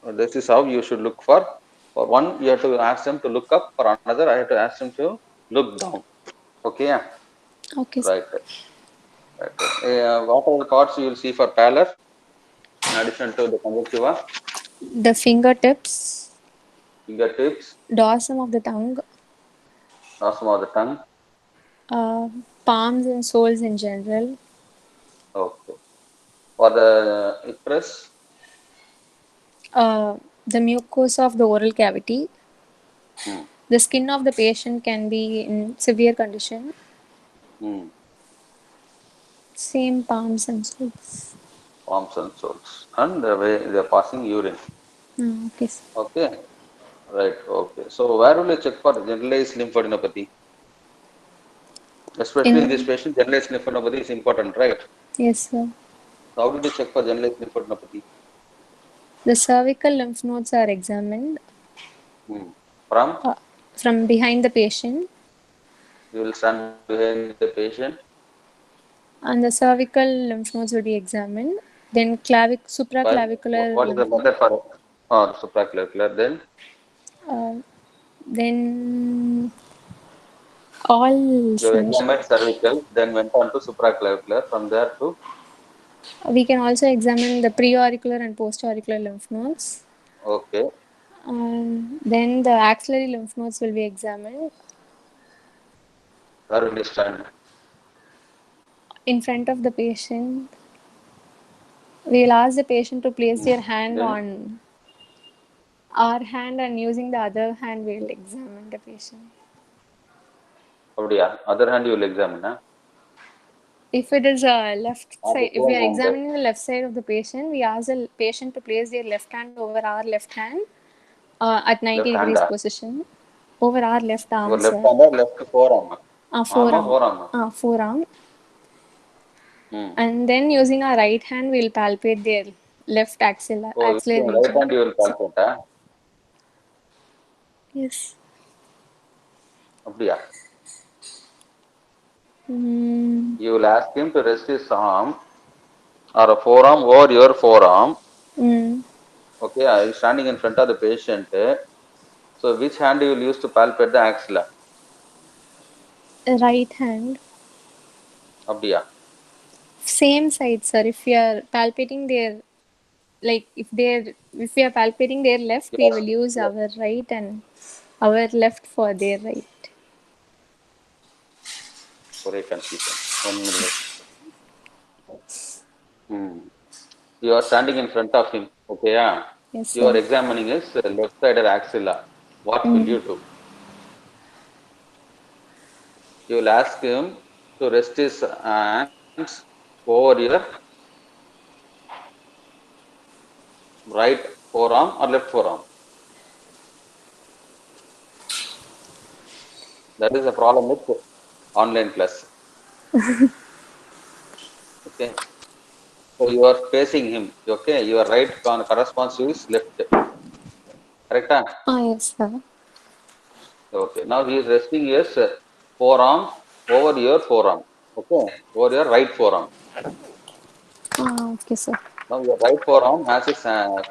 Speaker 1: This is how you should look for. For one, you have to ask them to look up. For another, I have to ask them to look down. Okay, yeah.
Speaker 2: Okay, sir.
Speaker 1: Right. Right. What are the parts you will see for pallor in addition to the conjunctiva?
Speaker 2: The fingertips,
Speaker 1: Fingertips,
Speaker 2: dorsum of the tongue,
Speaker 1: dorsum of the tongue.
Speaker 2: uh, palms and soles in general,
Speaker 1: Okay. For the ipress,
Speaker 2: uh, the mucosa of the oral cavity.
Speaker 1: hmm,
Speaker 2: The skin of the patient can be in severe condition.
Speaker 1: hmm,
Speaker 2: Same palms and soles.
Speaker 1: palms and soles, and the way they are passing urine.
Speaker 2: Okay, sir.
Speaker 1: Okay. Right. Okay. So where will you check for generalized lymphadenopathy? Especially in this
Speaker 2: In
Speaker 1: patient, generalized lymphadenopathy is important, right?
Speaker 2: yes, sir.
Speaker 1: So how did you check for generalized lymphadenopathy?
Speaker 2: The cervical lymph nodes are examined
Speaker 1: Hmm. From
Speaker 2: uh, from behind the patient,
Speaker 1: you will stand behind the patient.
Speaker 2: and the cervical lymph nodes will be examined. Then
Speaker 1: Why?
Speaker 2: supraclavicular
Speaker 1: What is the
Speaker 2: lymph node.
Speaker 1: method for or supraclavicular? Then
Speaker 2: Uh, then all
Speaker 1: you
Speaker 2: functions.
Speaker 1: examined cervical, then went on to supraclavicular. From there to
Speaker 2: We can also examine the preauricular and postauricular lymph nodes.
Speaker 1: okay.
Speaker 2: Then the axillary lymph nodes will be examined
Speaker 1: Where will you stand?
Speaker 2: in front of the patient. We'll ask the patient to place
Speaker 1: Hmm.
Speaker 2: their hand
Speaker 1: Then
Speaker 2: on our hand, and using the other hand, we'll examine the patient.
Speaker 1: other hand you will examine. Huh?
Speaker 2: If it is a left
Speaker 1: At the
Speaker 2: side, if we
Speaker 1: same
Speaker 2: are
Speaker 1: hand.
Speaker 2: examining the left side of the patient, we ask the patient to place their left hand over our left hand at 90
Speaker 1: Left hand.
Speaker 2: degrees position over our left
Speaker 1: Your
Speaker 2: arm,
Speaker 1: left
Speaker 2: sir.
Speaker 1: hand or left forearm? Arm or
Speaker 2: Forearm.
Speaker 1: forearm?
Speaker 2: Forearm.
Speaker 1: Hmm.
Speaker 2: And then using our right hand, we'll palpate their left
Speaker 1: So
Speaker 2: axillary
Speaker 1: using right
Speaker 2: region.
Speaker 1: hand you will
Speaker 2: So,
Speaker 1: palpate. Huh?
Speaker 2: yes.
Speaker 1: அப்படியா?
Speaker 2: Mm,
Speaker 1: You will ask him to rest his arm or a forearm over your forearm.
Speaker 2: mm,
Speaker 1: Okay, I am standing in front of the patient. So which hand you will use to palpate the axilla?
Speaker 2: right hand.
Speaker 1: அப்படியா?
Speaker 2: Same side, sir. If we are palpating their, like, if we are palpating their left, we
Speaker 1: Yes.
Speaker 2: will use
Speaker 1: Yes.
Speaker 2: our right and our left for their right.
Speaker 1: Sorry, confusion. 1 minute. Hmm. You are standing in front of him. Okay, yeah.
Speaker 2: Yes,
Speaker 1: You are
Speaker 2: sir.
Speaker 1: examining his left side axilla. What will
Speaker 2: Mm,
Speaker 1: you do? You will ask him to rest his hands over your right forearm or left forearm. That is the problem with online class. Okay. So you are facing him. Okay. Your right corresponds to his left. Correct? Huh?
Speaker 2: yes, sir.
Speaker 1: Okay. Now he is resting his forearm over your forearm. Okay. Over your right forearm.
Speaker 2: Okay, sir.
Speaker 1: Now your right forearm has his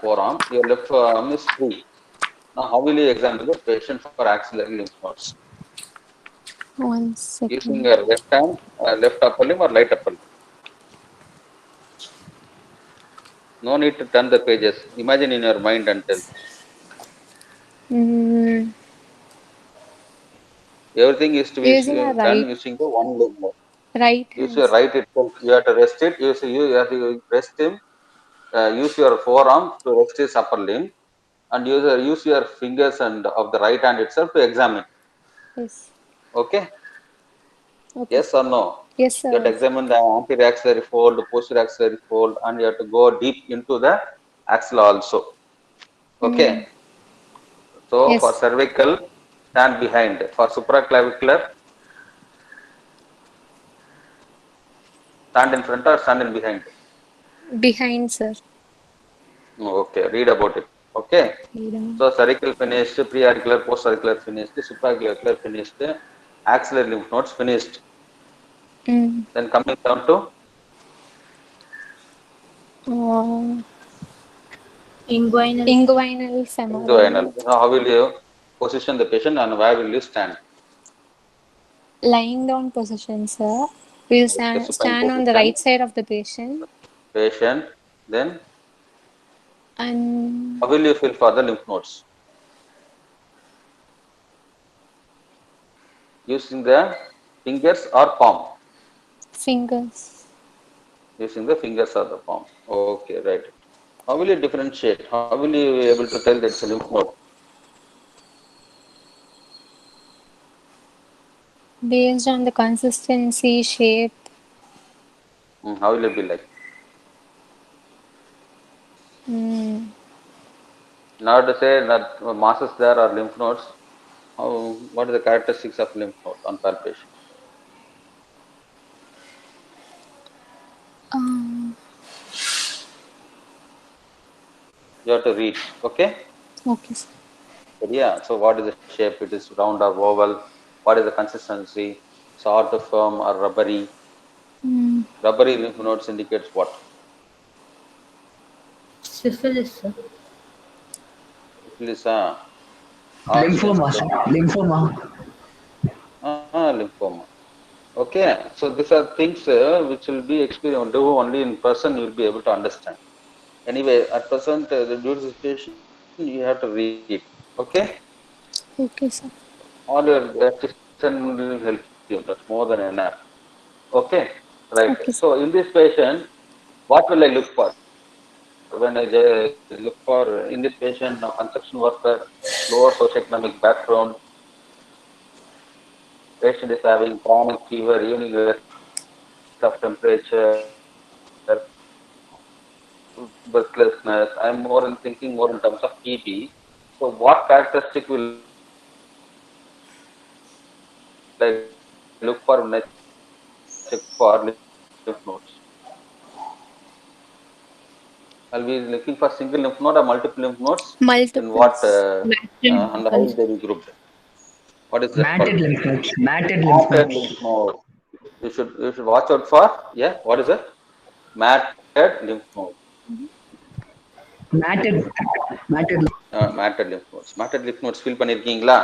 Speaker 1: forearm. Your left forearm is free. Now how will you examine the patient for axillary lymph nodes?
Speaker 2: 1 second.
Speaker 1: Using your left hand, left upper limb or right upper limb. No need to turn the pages. Imagine in your mind and tell.
Speaker 2: Mm,
Speaker 1: Everything is to be
Speaker 2: using a
Speaker 1: done using the one leg.
Speaker 2: right
Speaker 1: Use
Speaker 2: hand,
Speaker 1: your
Speaker 2: sir.
Speaker 1: right itself. You have to rest it. You have to rest him. Use your forearm to rest his upper limb, and use your fingers and of the right hand itself to examine.
Speaker 2: Yes.
Speaker 1: Okay.
Speaker 2: Okay,
Speaker 1: Yes
Speaker 2: sir.
Speaker 1: or no?
Speaker 2: Yes,
Speaker 1: You have to
Speaker 2: sir.
Speaker 1: examine the anterior axillary fold, posterior axillary fold, and you have to go deep into the axilla also. Okay.
Speaker 2: Mm,
Speaker 1: So for
Speaker 2: yes.
Speaker 1: cervical, stand behind. For supraclavicular, stand in front or stand in behind.
Speaker 2: Behind, sir.
Speaker 1: Okay. Read about it. Okay.
Speaker 2: Freedom.
Speaker 1: So cervical finished, preauricular, postauricular finished, supraclavicular finished, axillary lymph nodes finished.
Speaker 2: Mm.
Speaker 1: Then coming down to
Speaker 2: Uh,
Speaker 3: Inguinal.
Speaker 2: Inguinal, femoral.
Speaker 1: Inguinal. How will you position the patient and where will you stand?
Speaker 2: Lying down position, sir. We'll
Speaker 1: Okay, supine
Speaker 2: stand on the
Speaker 1: position.
Speaker 2: right side of the patient.
Speaker 1: Patient. Then
Speaker 2: And
Speaker 1: how will you feel for the lymph nodes? Using the fingers or palm?
Speaker 2: fingers.
Speaker 1: Using the fingers or the palm. Okay, right. How will you differentiate? How will you be able to tell that it's a lymph node?
Speaker 2: Based on the consistency, shape.
Speaker 1: How will it be like?
Speaker 2: Mm.
Speaker 1: Not to say that masses there are lymph nodes. What is the characteristics of lymph node on palpation?
Speaker 2: Um,
Speaker 1: You have to read. Okay.
Speaker 2: okay, sir.
Speaker 1: Yeah. So what is the shape? It is round or oval. What is the consistency? Soft, firm, or rubbery?
Speaker 2: Mm.
Speaker 1: Rubbery lymph nodes indicates what?
Speaker 3: Syphilis, sir.
Speaker 1: Syphilis,
Speaker 4: Lymphoma, sir. Lymphoma.
Speaker 1: lymphoma. Okay, so these are things which will be experienced only in person. You will be able to understand. Anyway, at present, due to the situation, you have to read. Okay,
Speaker 2: Okay, sir.
Speaker 1: all your dietitian will help you. That's more than enough. Okay, right.
Speaker 2: Okay, sir.
Speaker 1: So in this patient, what will I look for when I look for in this patient? Now, construction worker, lower socioeconomic background, patient is having chronic fever, evening less of temperature, breathlessness. I'm more in thinking more in terms of TB. So what characteristic will I look for when I check for lymph nodes? I'll be looking for single lymph node or multiple lymph nodes. In what
Speaker 2: Multiples.
Speaker 1: and how they will grouped? What is that called?
Speaker 4: Matted lymph nodes. Matted lymph
Speaker 1: Matted
Speaker 4: nodes.
Speaker 1: lymph node. You should watch out for, yeah. What is it? Matted lymph node.
Speaker 4: Matted. Matted.
Speaker 1: Matted lymph nodes. Matted lymph nodes fill பண்ணிருக்கீங்களா?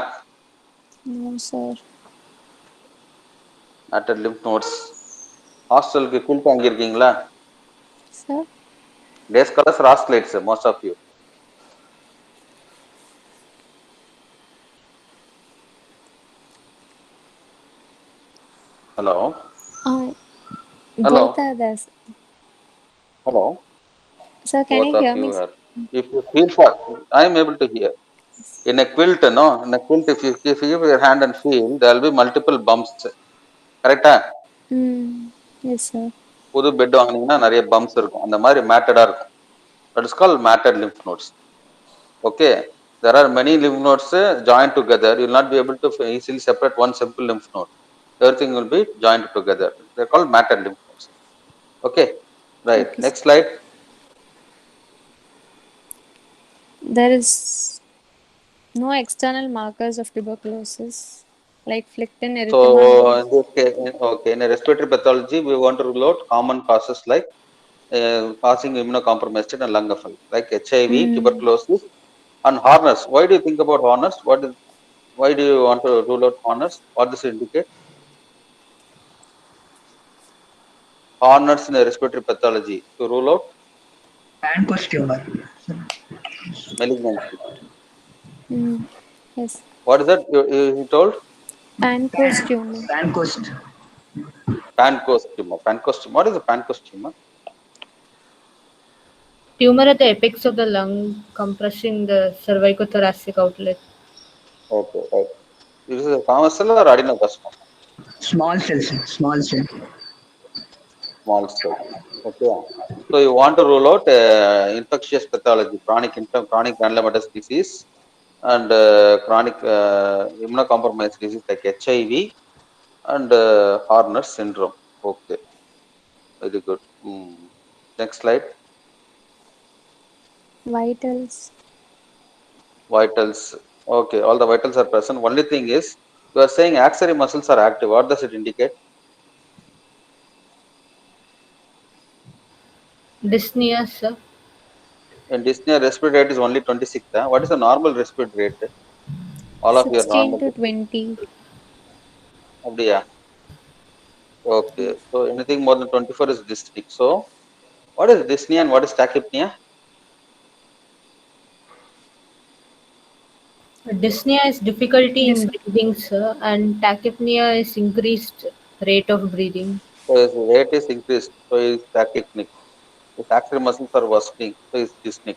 Speaker 2: No, sir.
Speaker 1: Matted lymph nodes. ஹாஸ்டலுக்கு கூல் வாங்கியிருக்கீங்களா?
Speaker 2: Sir.
Speaker 1: Day scholars ராஸ்கலைட்ஸ் most of you. Hello
Speaker 2: Uh,
Speaker 1: Hello.
Speaker 2: both are there.
Speaker 1: Hello.
Speaker 2: Sir, can you
Speaker 1: Both of
Speaker 2: hear
Speaker 1: you
Speaker 2: me?
Speaker 1: are. If you feel for, I am able to hear. In a quilt, no, in a quilt, if you give your hand and feel, there will be multiple bumps. Correct?
Speaker 2: Mm. Yes, sir.
Speaker 1: புது bed வாங்கினீங்கன்னா நிறைய bumps இருக்கும். அந்த மாதிரி மேட்டடா இருக்கும். That is called matted lymph nodes. Okay. There are many lymph nodes joined together. You will not be able to easily separate one simple lymph node. Everything will be joined together. They are called matted lymph nodes. Okay. Right.
Speaker 2: Okay, sir.
Speaker 1: Next slide.
Speaker 2: There is no external markers of tuberculosis like flectin,
Speaker 1: So
Speaker 2: erythema.
Speaker 1: in this case, okay, in a respiratory pathology, we want to rule out common causes like causing immunocompromised and lung effect, like HIV,
Speaker 2: Mm.
Speaker 1: tuberculosis, and Horner's. Why do you think about Horner's? Why do you want to rule out Horner's? What does it indicate? Horner's in a respiratory pathology to rule out
Speaker 4: Pancoast tumor.
Speaker 1: malignancy.
Speaker 2: Mm. Yes.
Speaker 1: What is that you told?
Speaker 2: Pancreas tumor.
Speaker 4: Pancoast.
Speaker 1: Pancoast tumor. Pancoast tumor. What is a Pancoast tumor?
Speaker 3: Tumor at the apex of the lung compressing the cervicothoracic outlet.
Speaker 1: Okay, right. This is a common cell or adenocarcinoma?
Speaker 4: Small cells. Small cell.
Speaker 1: Small cell. Okay. So you want to rule out infectious pathology, chronic granulomatous disease, and chronic immunocompromised disease like HIV and Horner syndrome. Okay, very good. Next slide.
Speaker 2: Vitals.
Speaker 1: Vitals. Okay, all the vitals are present. Only thing is, you are saying axillary muscles are active. What does it indicate?
Speaker 3: Dyspnea, sir.
Speaker 1: In dyspnea, respiratory rate is only 26. Huh? What is the normal respiratory rate? All of your
Speaker 2: 16
Speaker 1: normal.
Speaker 2: to 20.
Speaker 1: Abdiya. Okay. So anything more than 24 is dyspneic. So what is dyspnea and what is tachypnea?
Speaker 3: Dyspnea is difficulty
Speaker 2: Yes,
Speaker 3: in
Speaker 2: sir.
Speaker 3: breathing, sir, and tachypnea is increased rate of breathing.
Speaker 1: So its rate is increased. So it's tachypneic. Its axillary muscles are worsening. So it's dyspneic.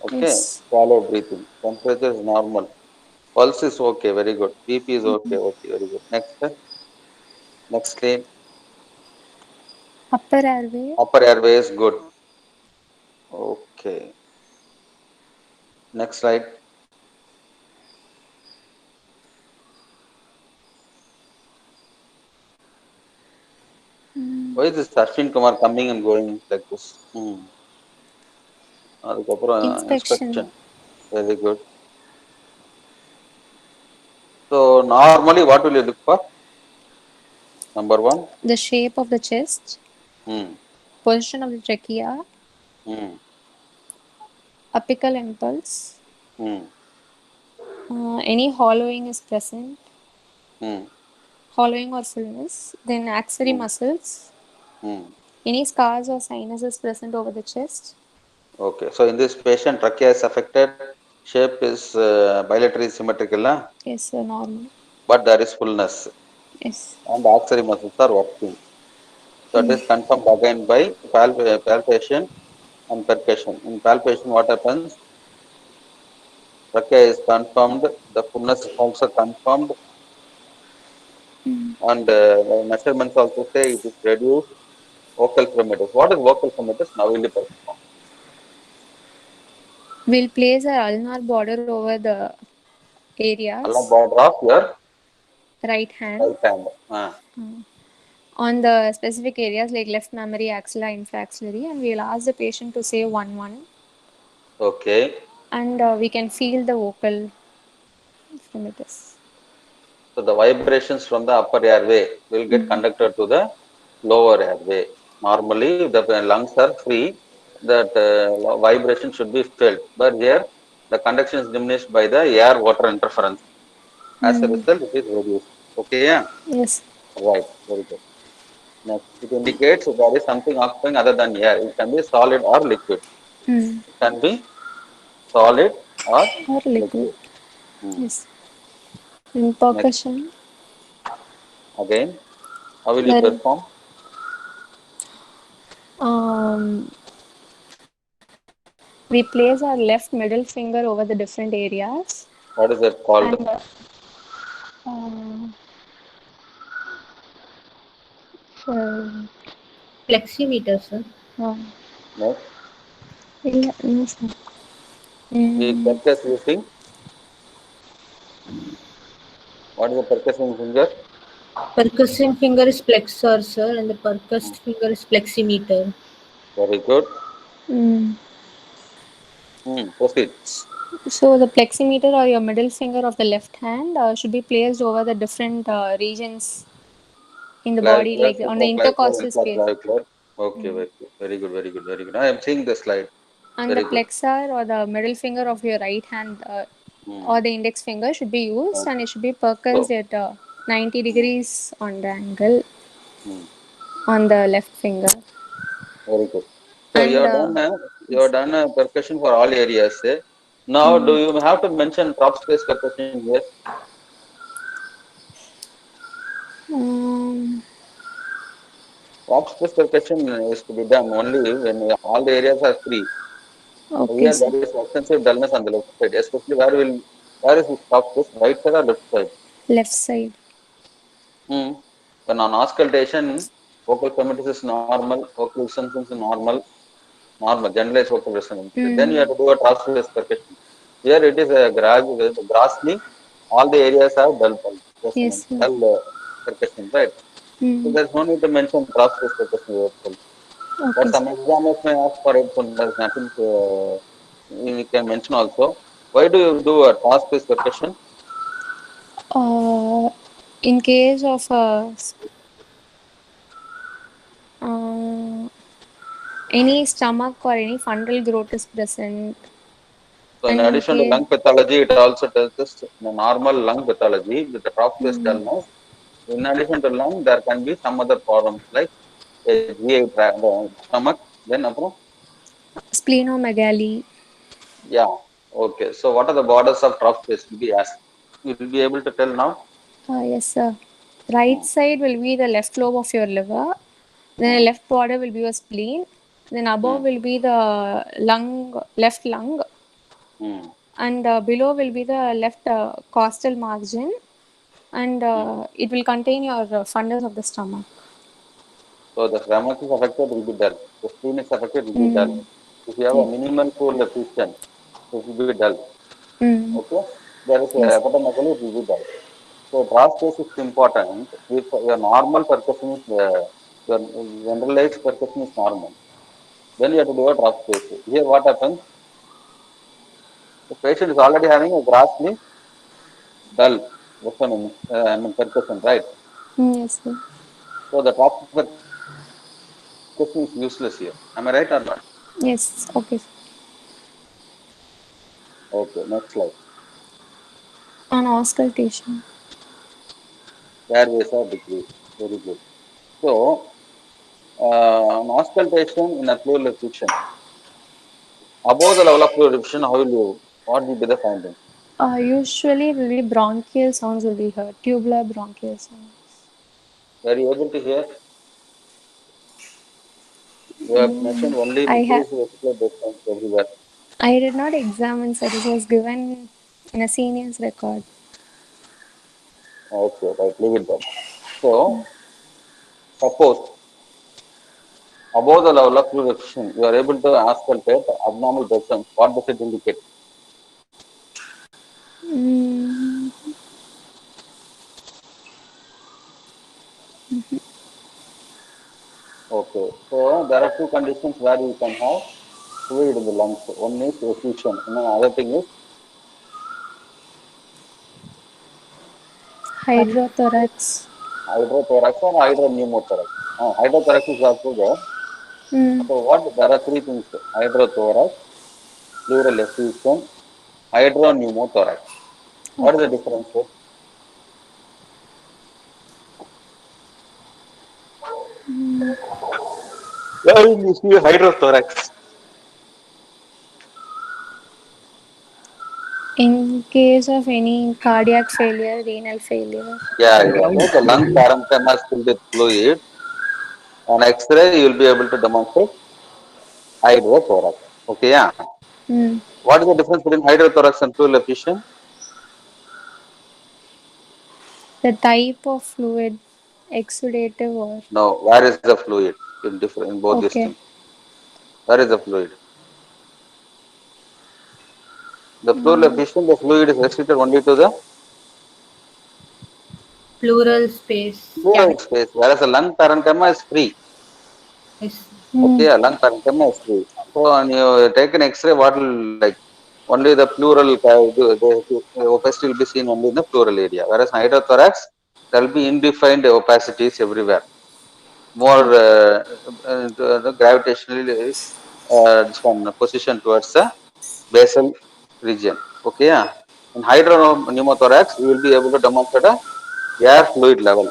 Speaker 1: Okay.
Speaker 2: Yes.
Speaker 1: Shallow breathing. Temperature is normal. Pulse is okay. Very good. BP is okay. Okay. Very good. Next. Next claim.
Speaker 2: Upper airway.
Speaker 1: Upper airway is good. Okay. Next slide. Why is this Ashwin Kumar coming and going like this? அதுக்கப்புறம்
Speaker 2: Inspection.
Speaker 1: inspection. Very good. So normally what will you look for? Number one.
Speaker 2: The shape of the chest.
Speaker 1: Hmm.
Speaker 2: Position of the trachea.
Speaker 1: Hmm.
Speaker 2: Apical impulse.
Speaker 1: Hmm.
Speaker 2: Any hollowing is present.
Speaker 1: Hmm.
Speaker 2: Hollowing or fullness. Then axillary muscles.
Speaker 1: Hmm.
Speaker 2: Any scars or sinuses present over the chest.
Speaker 1: Okay. So in this patient, trachea is affected. Shape is bilaterally symmetrical,
Speaker 2: Yes, sir, normal.
Speaker 1: but there is fullness
Speaker 2: Yes.
Speaker 1: and axillary muscles are working. So it is confirmed again by palpation and percussion. In palpation, what happens? Trachea is confirmed. The fullness is also confirmed, and measurements also say it is reduced. Vocal fermenters. What is vocal fermenters? Now will you perform?
Speaker 2: We'll place a ulnar border over the areas.
Speaker 1: Along border of your
Speaker 2: Right hand.
Speaker 1: right hand.
Speaker 2: On the specific areas like left mammary, axilla, infraxillary, and we'll ask the patient to say 1-1,
Speaker 1: Okay.
Speaker 2: and we can feel the vocal fermenters.
Speaker 1: So the vibrations from the upper airway will get conducted to the lower airway. Normally, the lungs are free. That vibration should be felt, but here the conduction is diminished by the air-water interference. As a result, it is reduced. Okay, yeah.
Speaker 2: Yes.
Speaker 1: Right. Very good. Next, it indicates there is something occupying other than air. It can be solid or liquid. It can be solid or
Speaker 2: Or liquid.
Speaker 1: liquid. Hmm.
Speaker 2: Yes. In
Speaker 1: Next,
Speaker 2: percussion,
Speaker 1: again, how will you
Speaker 2: there,
Speaker 1: perform?
Speaker 2: um, we place our left middle finger over the different areas,
Speaker 1: What is that called?
Speaker 2: and uh, uh,
Speaker 3: Fleximeter, sir.
Speaker 1: Next,
Speaker 2: no, sir.
Speaker 1: we percuss using what is the percussing finger?
Speaker 3: Percussive finger is flexor, sir, and the percussed finger is fleximeter.
Speaker 1: Very good. Proceed.
Speaker 2: So the pleximeter or your middle finger of the left hand should be placed over the different regions in the body,
Speaker 1: Clavicular,
Speaker 2: like on the
Speaker 1: supraclavicular,
Speaker 2: intercostal space.
Speaker 1: infraclavicular. Okay, very good, very good, very good, very good. I am seeing the slide.
Speaker 2: And the
Speaker 1: Very good.
Speaker 2: plexar or the middle finger of your right hand
Speaker 1: Hmm.
Speaker 2: or the index finger should be used, and it should be percussed
Speaker 1: So,
Speaker 2: at 90 degrees on the angle
Speaker 1: hmm,
Speaker 2: on the left finger.
Speaker 1: very good. So
Speaker 2: And
Speaker 1: you have done a percussion for all areas. Eh? Now, do you have to mention top space percussion here?
Speaker 2: um,
Speaker 1: Top space percussion is to be done only when all the areas are free.
Speaker 2: okay,
Speaker 1: Here
Speaker 2: sir.
Speaker 1: there is extensive dullness on the left side, especially where is this top space? Right side or left side?
Speaker 2: Left side.
Speaker 1: When on auscultation, vocal fermentation is normal, vocal resonance is normal, generalized vocal resonance. Then you have to do a transverse percussion. Here it is a grossly, all the areas have dull
Speaker 2: Yes,
Speaker 1: resonance,
Speaker 2: sir.
Speaker 1: dull percussion, right? So there's no need to mention transverse percussion yourself. But
Speaker 2: Okay,
Speaker 1: some
Speaker 2: sir.
Speaker 1: examiners may ask for it, so there's nothing you can mention also. Why do you do a transverse percussion?
Speaker 2: In case of uh, Any stomach or any fungal growth is present.
Speaker 1: So in
Speaker 2: And in
Speaker 1: addition to
Speaker 2: case,
Speaker 1: lung pathology, it also tells us the normal lung pathology with the top face dullness. In addition to lung, there can be some other problems like a GI tract, stomach, then apro.
Speaker 2: splenomegaly.
Speaker 1: Yeah. Okay. So what are the borders of trough space? Will be asked. You will be able to tell now.
Speaker 2: Yes, sir. Right
Speaker 1: Hmm.
Speaker 2: side will be the left lobe of your liver. Then the
Speaker 1: Hmm.
Speaker 2: left border will be your spleen. Then above
Speaker 1: Hmm.
Speaker 2: will be the lung, left lung,
Speaker 1: Hmm.
Speaker 2: and below will be the left costal margin, and
Speaker 1: Hmm.
Speaker 2: it will contain your fundus of the stomach.
Speaker 1: So the stomach is affected, will be dull. The spleen is affected, will be dull.
Speaker 2: Mm.
Speaker 1: If you have a
Speaker 2: Yes.
Speaker 1: minimal pool efficient, it will be dull.
Speaker 2: Mm.
Speaker 1: Okay. There is a
Speaker 2: Yes.
Speaker 1: hepatomegaly, it will be dull. So draw space is important. If your normal percussion is your generalized percussion is normal, then you have to do a draw space. Here what happens? The patient is already having a grossly dull I mean percussion, right?
Speaker 2: Yes, sir.
Speaker 1: So the drop percussion is useless here. Am I right or not?
Speaker 2: Yes. Okay.
Speaker 1: Okay, next slide.
Speaker 2: On auscultation.
Speaker 1: There is a decrease. Very good. So on auscultation in a pleural effusion, above the level of pleural effusion, how will you? What will be the finding?
Speaker 2: Usually, it will be bronchial sounds will be heard. Tubular bronchial sound.
Speaker 1: Were you able to hear? You have mentioned only
Speaker 2: I have.
Speaker 1: decreased vesicular bed counts everywhere.
Speaker 2: I did not examine, sir. It was given in a senior's record.
Speaker 1: Okay, right, leave it there. So, suppose above the level of pleural effusion, you are able to auscultate abnormal bed sounds. What does it indicate?
Speaker 2: Mm,
Speaker 1: Okay, so there are two conditions where you can have fluid in the lungs. One is effusion, and another thing is
Speaker 2: hydrothorax.
Speaker 1: hydrothorax or hydropneumothorax. Hydrothorax is also there.
Speaker 2: Mm,
Speaker 1: So what? There are three things: hydrothorax, pleural effusion, hydropneumothorax. What is
Speaker 2: okay.
Speaker 1: the difference? Where will you see hydrothorax?
Speaker 2: In case of any cardiac failure, renal failure.
Speaker 1: Yeah, yeah.
Speaker 4: Ground.
Speaker 1: So the lung parenchyma is filled with fluid. On X-ray, you will be able to demonstrate hydrothorax. Okay, yeah.
Speaker 2: Mm.
Speaker 1: What is the difference between hydrothorax and pleural effusion?
Speaker 2: The type of fluid, exudative or.
Speaker 1: No, where is the fluid in different in both these
Speaker 2: Okay.
Speaker 1: things? Where is the fluid? The pleural effusion, the fluid is restricted only to the
Speaker 3: Pleural space
Speaker 1: pleural
Speaker 3: cavity.
Speaker 1: space, whereas the lung parenchyma is free.
Speaker 3: Yes.
Speaker 1: Okay,
Speaker 2: Mm.
Speaker 1: a lung parenchyma is free. So when you take an X-ray, what will like only the pleural the opacity will be seen only in the pleural area, whereas hydrothorax there will be indefined opacities everywhere. More gravitationally this one position towards the basal region. Okay, yeah. In hydropneumothorax, you will be able to demonstrate a air fluid level.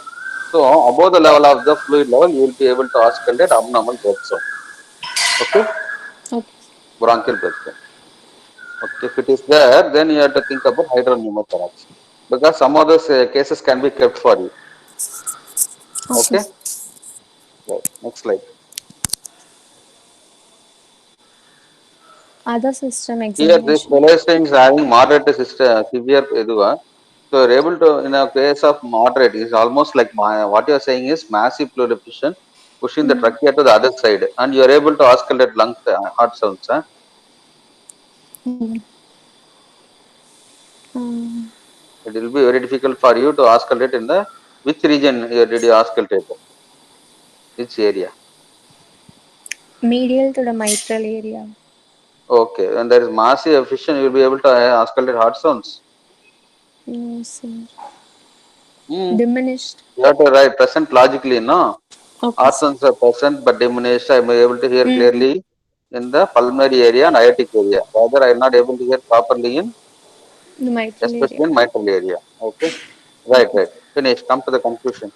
Speaker 1: So above the level of the fluid level, you will be able to auscultate abnormal breath sound. Okay,
Speaker 2: Okay.
Speaker 1: bronchial breath sound. Okay, if it is there, then you have to think about hydropneumothorax because some of those cases can be kept for you.
Speaker 2: Okay.
Speaker 1: Okay, right. Next slide.
Speaker 2: Other system
Speaker 1: Here, this
Speaker 2: examination.
Speaker 1: pedestrian is having moderate to severe eduva. So, you're able to, in a case of moderate, is almost like what you're saying is massive pleural effusion pushing the
Speaker 2: Mm.
Speaker 1: trachea to the other side, and you're able to auscultate lung heart sounds. Huh?
Speaker 2: Mm. Mm.
Speaker 1: It will be very difficult for you to auscultate in the which region did you auscultate? Which area?
Speaker 2: Medial to the mitral area.
Speaker 1: Okay, when there is massive effusion, you will be able to auscultate heart sounds.
Speaker 2: No, sir.
Speaker 1: Hmm.
Speaker 2: Diminished.
Speaker 1: You have to write present logically, no?
Speaker 2: Okay, sir.
Speaker 1: Orphans are present, but diminished. I am able to hear
Speaker 2: Mm.
Speaker 1: clearly in the pulmonary area and aortic area. Rather, I am not able to hear properly in,
Speaker 2: The mitral area.
Speaker 1: especially in mitral area. Okay. Right,
Speaker 2: Okay.
Speaker 1: right. Finish. Come to the conclusion.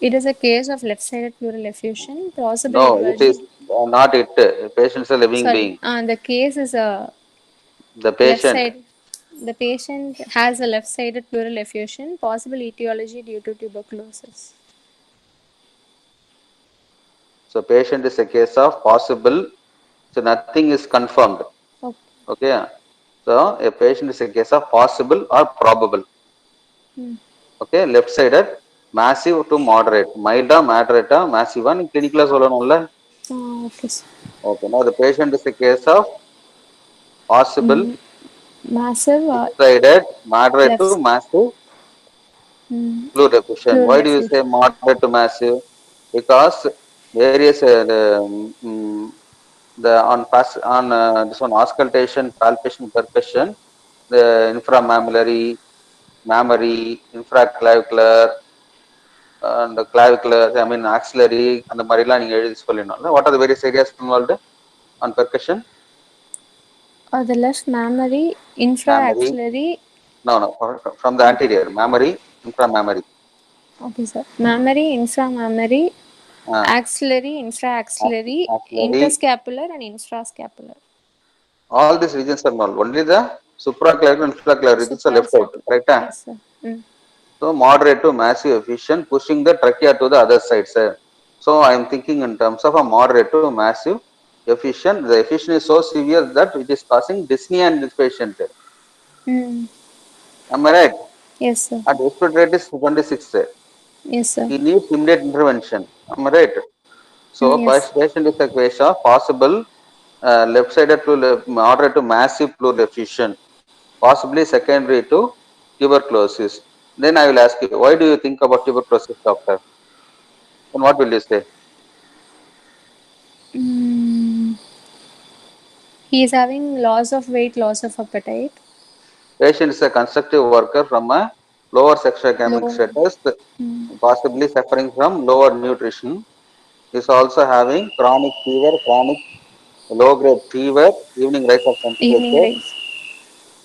Speaker 2: It is a case of left-sided pleural effusion, possible
Speaker 1: No, it is
Speaker 2: etiology.
Speaker 1: not it. Patient is a living
Speaker 2: Sorry,
Speaker 1: being.
Speaker 2: the case is a
Speaker 1: The
Speaker 2: left
Speaker 1: patient.
Speaker 2: side. The patient has a left-sided pleural effusion, possible etiology due to tuberculosis.
Speaker 1: So patient is a case of possible. So nothing is confirmed.
Speaker 2: Okay.
Speaker 1: Okay. So a patient is a case of possible or probable.
Speaker 2: Hmm.
Speaker 1: Okay. Left sided, massive to moderate. Mild, moderate, massive. And clinical சொல்லணும்ல.
Speaker 2: Okay, sir.
Speaker 1: Okay. Now the patient is a case of possible,
Speaker 2: Massive
Speaker 1: left sided, moderate to
Speaker 2: left
Speaker 1: massive pleural effusion. Why
Speaker 2: pleural
Speaker 1: do you say
Speaker 2: effusion.
Speaker 1: moderate to massive? Because various the on this one auscultation, palpation, percussion, the inframammillary, mammary, infraclavicular, and clavicular, I mean axillary, அந்த மாதிரிலாம் நீங்க எழுதி சொல்லணும்ல. What are the various areas involved on percussion?
Speaker 2: The left mammary,
Speaker 1: Mammary,
Speaker 2: infraaxillary.
Speaker 1: no, no, from the anterior, mammary, inframammary,
Speaker 2: Okay, sir. Mammary, inframammary,
Speaker 1: uh,
Speaker 2: axillary, infraaxillary,
Speaker 1: axillary,
Speaker 2: interscapular, and infrascapular.
Speaker 1: all these regions are involved. Only the supraclavicular and infraclavicular regions are left out,
Speaker 2: Suprascapular.
Speaker 1: correct?
Speaker 2: Yes, sir.
Speaker 1: So moderate to massive effusion, pushing the trachea to the other side, sir. So I am thinking in terms of a moderate to massive effusion. The effusion is so severe that it is causing dyspnea in this patient. Am I right?
Speaker 2: Yes, sir.
Speaker 1: And respiratory rate is 26.
Speaker 2: Yes, sir.
Speaker 1: He needs immediate intervention. Am I right? So
Speaker 2: Yes.
Speaker 1: patient is a case of possible left-sided to moderate to massive pleural effusion, possibly secondary to tuberculosis. Then I will ask you, why do you think about tuberculosis, doctor? And what will you say?
Speaker 2: Mm, he is having loss of weight, loss of appetite.
Speaker 1: Patient is a constructive worker from a lower socioeconomic
Speaker 2: Low.
Speaker 1: status, possibly suffering from lower nutrition. Is also having chronic fever, chronic low-grade fever, evening rise of
Speaker 2: Evening
Speaker 1: temperature,
Speaker 2: race.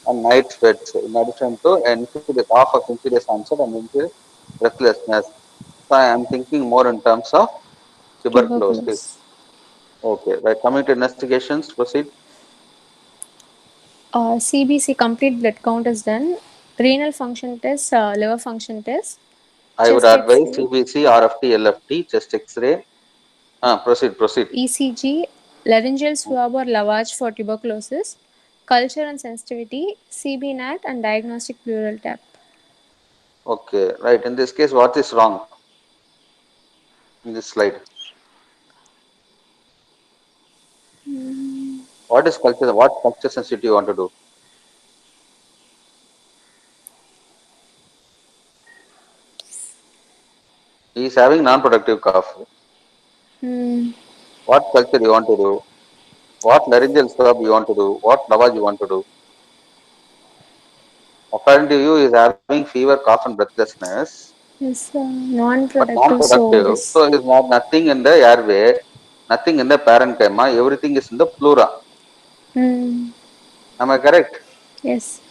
Speaker 1: and night sweats. In addition to insidious cough of insidious onset and insidious breathlessness. So I am thinking more in terms of tuberculosis.
Speaker 2: Tuberculosis.
Speaker 1: Okay, right. Coming to investigations, proceed.
Speaker 2: CBC complete blood count is done. Renal function test, liver function test,
Speaker 1: I would
Speaker 2: chest
Speaker 1: advise
Speaker 2: X-ray,
Speaker 1: CBC, RFT, LFT, chest X-ray. Proceed, proceed.
Speaker 2: ECG, laryngeal swab or lavage for tuberculosis, culture and sensitivity, CB NAT, and diagnostic pleural tap.
Speaker 1: Okay, right. In this case, what is wrong in this slide? What is culture? What culture sensitivity you want to do? He is having non-productive cough.
Speaker 2: Hmm.
Speaker 1: What culture you want to do? What laryngeal swab you want to do? What lavage you want to do? According to you, he is having fever, cough, and breathlessness,
Speaker 2: Is
Speaker 1: but
Speaker 2: non-productive, so
Speaker 1: non-productive.
Speaker 2: this.
Speaker 1: So, it is not nothing in the airway, nothing in the parenchyma. Everything is in the pleura.
Speaker 2: Hmm.
Speaker 1: Am I correct?
Speaker 2: Yes.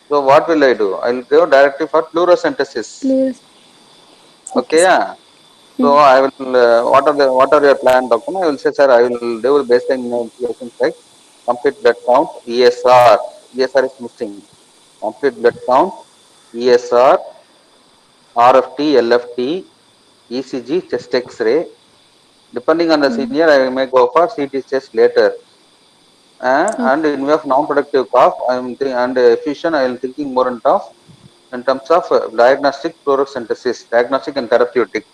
Speaker 1: So, what will I do? I will go directly for pleurocentesis.
Speaker 2: Pleural. Okay,
Speaker 1: Okay,
Speaker 2: sir.
Speaker 1: yeah. So I will. What are your plan, doctor? I will say, sir, I will do baseline investigations like complete blood count, ESR. ESR is missing. Complete blood count, ESR, RFT, LFT, ECG, chest X-ray. Depending on the senior, I may go for CT chest later.
Speaker 2: Okay.
Speaker 1: And in view of non-productive cough, I am and efficient. I am thinking more in terms of diagnostic fluorosynthesis, diagnostic and therapeutic.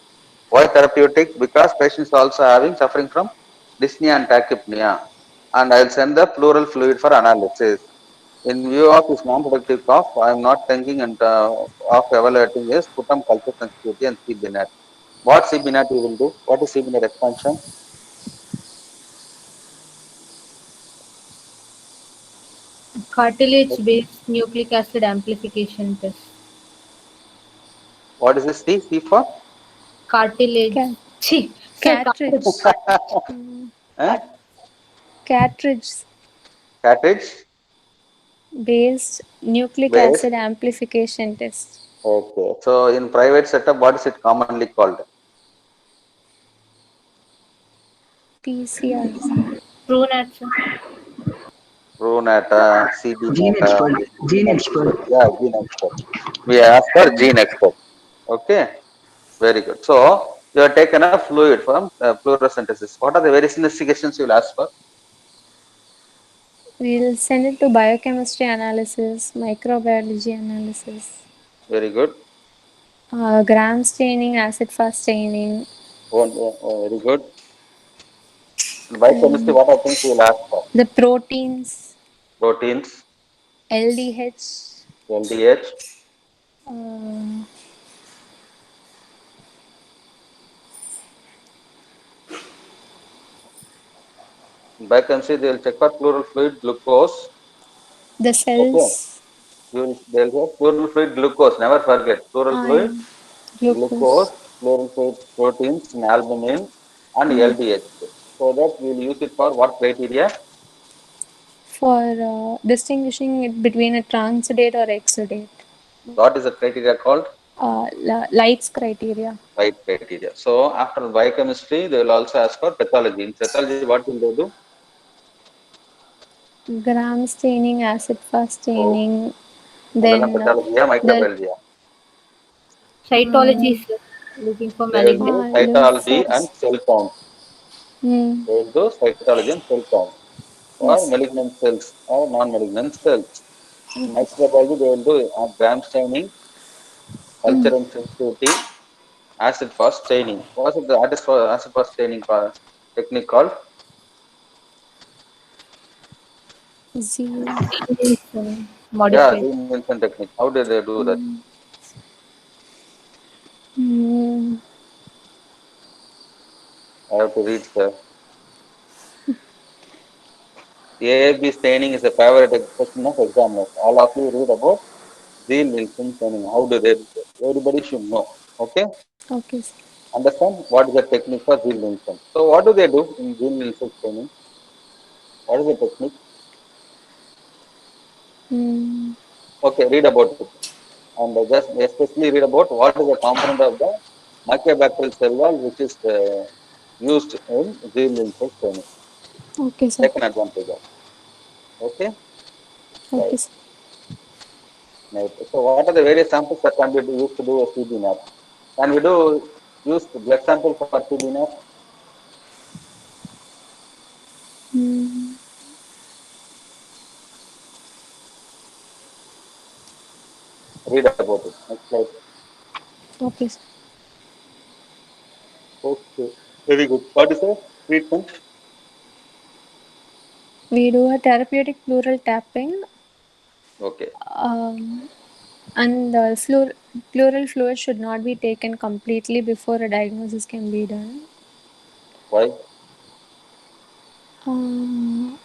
Speaker 1: Why therapeutic? Because patients also having suffering from dyspnea and tachypnea. And I'll send the pleural fluid for analysis. In view of this non-productive cough, I am not thinking of evaluating this sputum culture sensitivity and CBNAT. What CBNAT you will do? What is CBNAT expansion?
Speaker 3: Cartilage based nucleic acid amplification test.
Speaker 1: What is this C? C for?
Speaker 3: Cartilage.
Speaker 2: Ca-
Speaker 3: Chi.
Speaker 2: Cartridge.
Speaker 1: Eh?
Speaker 2: Cartridge
Speaker 1: Cartridge
Speaker 2: based nucleic
Speaker 1: base.
Speaker 2: acid amplification test.
Speaker 1: Okay. So in private setup, what is it commonly called?
Speaker 2: PCR.
Speaker 3: True answer.
Speaker 1: Runata, CD
Speaker 4: Gene
Speaker 1: Nata,
Speaker 4: expert. Gene expert.
Speaker 1: yeah, gene expert. We ask for gene expert. Okay, very good. So you have taken a fluid from fluorosynthesis. What are the various investigations you will ask for?
Speaker 2: We'll send it to biochemistry analysis, microbiology analysis,
Speaker 1: Very good.
Speaker 2: gram staining, acid fast staining,
Speaker 1: Very good. In biochemistry, what are things you will ask for?
Speaker 2: the proteins,
Speaker 1: Proteins,
Speaker 2: LDH,
Speaker 1: LDH.
Speaker 2: uh,
Speaker 1: In biochemistry, they will check for pleural fluid, glucose.
Speaker 2: the
Speaker 1: Okay.
Speaker 2: cells,
Speaker 1: They'll have pleural fluid, glucose. Never forget pleural fluid,
Speaker 2: iron,
Speaker 1: glucose,
Speaker 2: glucose.
Speaker 1: pleural fluid, proteins, and albumin, and LDH. So that we will use it for what criteria?
Speaker 2: For distinguishing it between a transudate or exudate.
Speaker 1: What is the criteria called?
Speaker 2: Lights criteria.
Speaker 1: Right criteria. So after biochemistry, they will also ask for pathology. In pathology, what will they do?
Speaker 2: Gram staining, acid fast
Speaker 1: Oh,
Speaker 2: staining,
Speaker 1: ಅದೆಲ್ಲ
Speaker 2: then
Speaker 1: pathology,
Speaker 2: the
Speaker 1: microbiology.
Speaker 3: Cytology, sir. Looking for
Speaker 1: They will do
Speaker 3: malignant.
Speaker 1: cytology and
Speaker 2: lymphos.
Speaker 1: cell count.
Speaker 2: Hmm.
Speaker 1: They will do cytology and cell count for
Speaker 2: Yes.
Speaker 1: malignant cells or non-malignant cells. In microbiology, they will do gram staining, culture and sensitivity, acid fast staining. What is the acid fast staining technique called?
Speaker 2: Z.
Speaker 3: Is,
Speaker 1: Yeah,
Speaker 3: modified.
Speaker 1: Ziel-Nielsen technique. How did they do that?
Speaker 2: Hmm.
Speaker 1: I have to read the AAB staining is a favorite question of examiners. All of you read about Ziel-Nielsen staining. How do they do it? Everybody should know. Okay?
Speaker 2: Okay. Sir.
Speaker 1: Understand what is the technique for Ziel-Nielsen. So what do they do in Ziel-Nielsen staining? What is the technique?
Speaker 2: Hmm.
Speaker 1: Okay, read about it. And just especially read about what is the component of the Mycobacterial cell wall which is used in Ziel-Nielsen staining.
Speaker 2: Okay, sir.
Speaker 1: Take an advantage of. Okay?
Speaker 2: Okay,
Speaker 1: Right.
Speaker 2: sir.
Speaker 1: Right. So what are the various samples that can be used to do a CBNAT? Can we do use blood sample for CBNAT?
Speaker 2: Hmm.
Speaker 1: Read about it. Next slide.
Speaker 2: Okay, sir.
Speaker 1: Okay. Very good. What is the treatment?
Speaker 2: We do a therapeutic pleural tapping,
Speaker 1: Okay.
Speaker 2: um, and the pleural fluid should not be taken completely before a diagnosis can be done.
Speaker 1: Why?
Speaker 2: Um,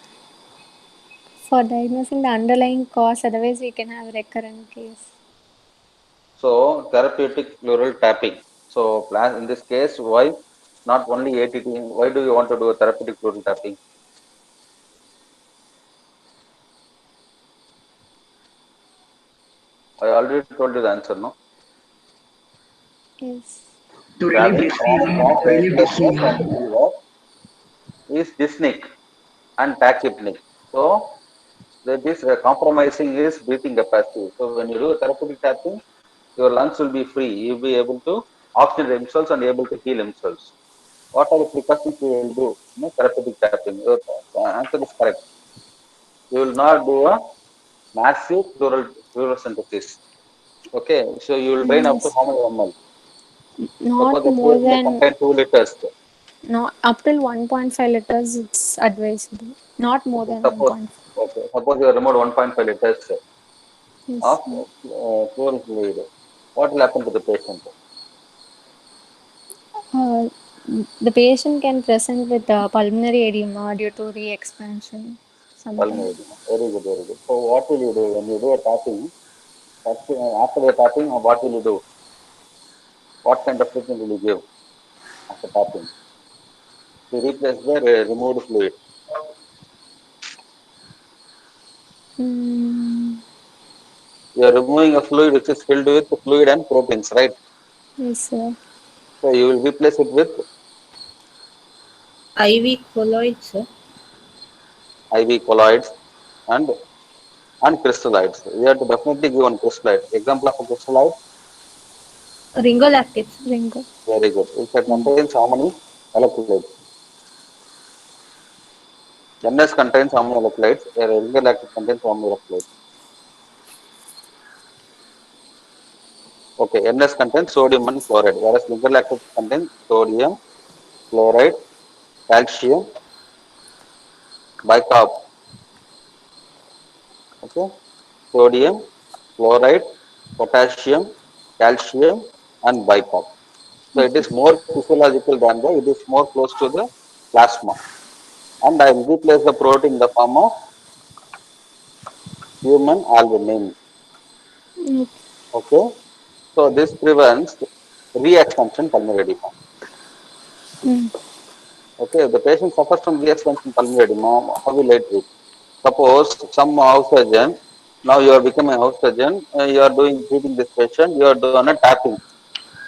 Speaker 2: for diagnosing the underlying cause, otherwise we can have recurrent case.
Speaker 1: So therapeutic pleural tapping. So plan in this case, why not only ATT? Why do you want to do a therapeutic pleural tapping? I already told you the answer, no?
Speaker 2: Yes.
Speaker 4: To relieve
Speaker 1: Having
Speaker 4: breastfeeding.
Speaker 1: cough,
Speaker 4: To relieve
Speaker 1: restlessness, and
Speaker 4: breastfeeding.
Speaker 1: fever is dyspneic and tachypneic. So that is compromising his breathing capacity. So when you do therapeutic tapping, your lungs will be free. You'll be able to oxygen themselves and able to heal themselves. What are the precautions you will do? Therapeutic tapping. Your answer is correct. You will not do a massive fluorosynthesis. Okay, so you will drain up to
Speaker 2: Yes.
Speaker 1: how many ml? Suppose
Speaker 2: Not
Speaker 1: the
Speaker 2: more
Speaker 1: fluid may
Speaker 2: than,
Speaker 1: contain 2 liters.
Speaker 2: not up till 1.5 liters. It's advisable. Not more than
Speaker 1: Suppose
Speaker 2: 1.5.
Speaker 1: okay, suppose you remove 1.5 liters
Speaker 2: Yes.
Speaker 1: of fluid fluid. What will happen to the patient?
Speaker 2: Uh, the patient can present with pulmonary edema due to re-expansion
Speaker 1: Pulmonary
Speaker 2: sometimes.
Speaker 1: edema. Very good, very good. So what will you do when you do a tapping? First, after the tapping, what will you do? What kind of treatment will you give after tapping? To replace the removed fluid. You are removing a fluid which is filled with fluid and proteins, right?
Speaker 2: Yes, sir.
Speaker 1: So you will replace it with
Speaker 3: IV colloids, sir.
Speaker 1: IV colloids and crystalloids. We have to definitely give one crystalloid. Example of a crystalloid,
Speaker 3: Ringolactates.
Speaker 2: Ringo.
Speaker 1: very good. It contains how many electrolytes? NS contains how many electrolytes? A regular lactate contains how many electrolytes? Okay, NS contains sodium and chloride, whereas liquor lactate contains sodium, chloride, calcium, bicarb. Okay, sodium, chloride, potassium, calcium, and bicarb. So it is more physiological than it is more close to the plasma. And I will replace the protein in the form of human albumin. Okay, so this prevents re-expansion pulmonary edema. Okay, if the patient suffers from re-expansion pulmonary edema, how will I treat? Suppose some house surgeon, now you are becoming a house surgeon, you are treating this patient, you are doing a tapping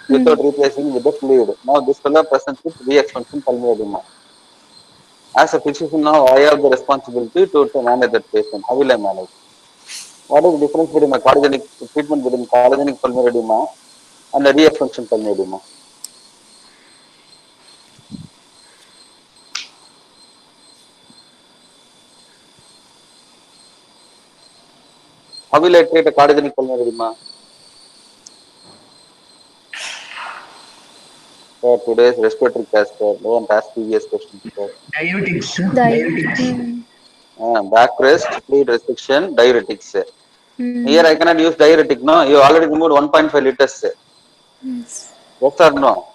Speaker 1: without replacing with the fluid. Now this fellow presents with re-expansion pulmonary edema. As a physician now, I have the responsibility to manage that patient. How will I manage? What is the difference between my cardiogenic treatment between cardiogenic pulmonary edema and a re-expansion pulmonary edema? How will I treat a cardiogenic pulmonary edema? So today's respiratory test, no one asked previous questions.
Speaker 4: Diuretics, sir.
Speaker 2: Diuretics.
Speaker 1: Back rest, fluid restriction, diuretics. Here I cannot use diuretic, no? You already removed 1.5 liters.
Speaker 2: Yes.
Speaker 1: Yes or no?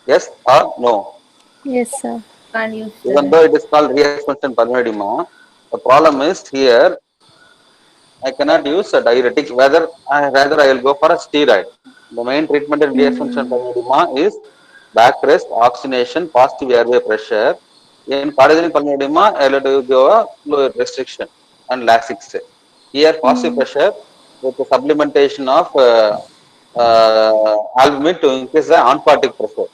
Speaker 1: Yes or no?
Speaker 2: Yes, sir.
Speaker 3: Can't use
Speaker 1: Even
Speaker 3: the
Speaker 1: though it is called re-expansion pulmonary edema, the problem is here I cannot use a diuretic. Rather I will go for a steroid. The main treatment in re-expansion pulmonary edema is back rest, oxygenation, positive airway pressure. In cardiogenic pulmonary edema, I will to go a fluid restriction and Lasix. Here positive pressure with the supplementation of albumin to increase the oncotic pressure.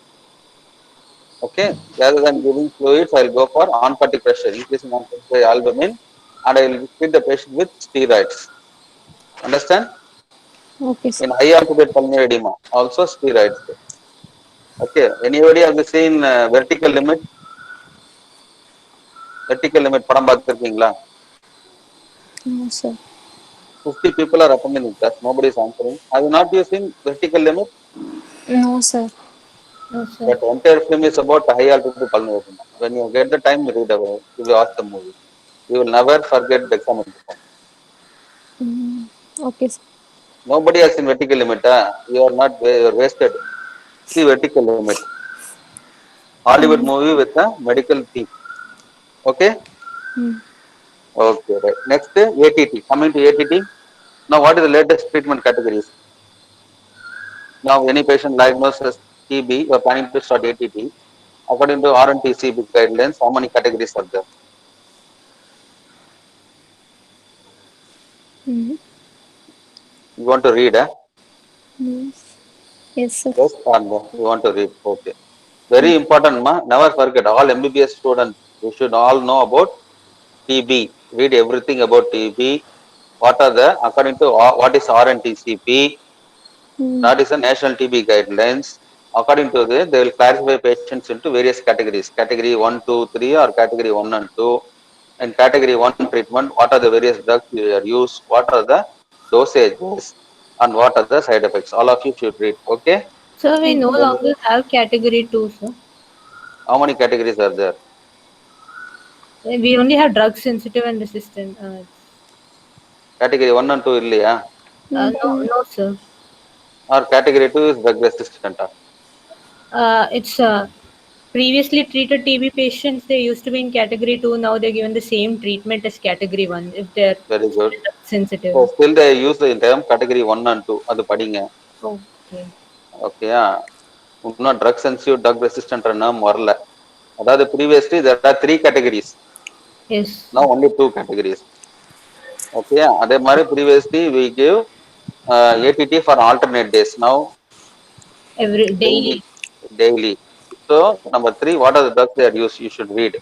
Speaker 1: Okay, rather than giving fluids, I will go for oncotic pressure, increasing oncotic albumin, and I will treat the patient with steroids. Understand?
Speaker 2: Okay, sir.
Speaker 1: In high altitude pulmonary edema, also steroids. Okay, anybody have seen vertical limit? Vertical limit படம் பார்த்திருக்கீங்களா?
Speaker 2: No, sir.
Speaker 1: 50 people are attending the class. Nobody is answering. Have you not you seen vertical limit?
Speaker 2: No, sir.
Speaker 3: no, sir.
Speaker 1: That entire film is about high altitude pulmonary edema. When you get the time, read about it. You will watch the movie. You will never forget the exam.
Speaker 2: Okay, sir.
Speaker 1: Nobody has seen vertical limit. You are not you are wasted. See vertical limit. Hollywood movie with a medical theme. Okay? Okay, right. Next, ATT. Coming to ATT. Now, what is the latest treatment categories? Now, any patient diagnosed as TB, you are planning to start ATT. According to RNTCB guidelines, how many categories are there? You want to read,
Speaker 2: Yes, sir.
Speaker 1: Yes or no? You want to read? Okay. Very important, ma. Never forget. All MBBS students, you should all know about TB. Read everything about TB. What are the, according to what is RNTCP? That is the national TB guidelines. According to this, they will classify patients into various categories. Category 1, 2, 3 or category 1 and 2. In category 1 treatment, what are the various drugs you are used? What are the dosages? And what are the side effects? All of you should read. Okay?
Speaker 3: Sir, we no longer have category 2, sir.
Speaker 1: How many categories are there?
Speaker 3: We only have drug sensitive and resistant.
Speaker 1: Category 1 and 2 இல்லையா?
Speaker 3: No, sir.
Speaker 1: Or category 2 is drug resistant.
Speaker 3: It's previously treated TB patients, they used to be in category 2. Now they're given the same treatment as category 1 if they're
Speaker 1: Very good.
Speaker 3: sensitive.
Speaker 1: So still they use the term category 1 and 2. அது படிங்க.
Speaker 3: Oh, Okay.
Speaker 1: Okay, இன்னும் drug sensitive, drug resistant term வரல. அதாவது previously there are 3 categories.
Speaker 3: Yes.
Speaker 1: Now only 2 categories. Okay, அதே மாதிரி previously we give ATT for alternate days. Now
Speaker 3: Every daily.
Speaker 1: daily. So number 3, what are the drugs they are used? You should read.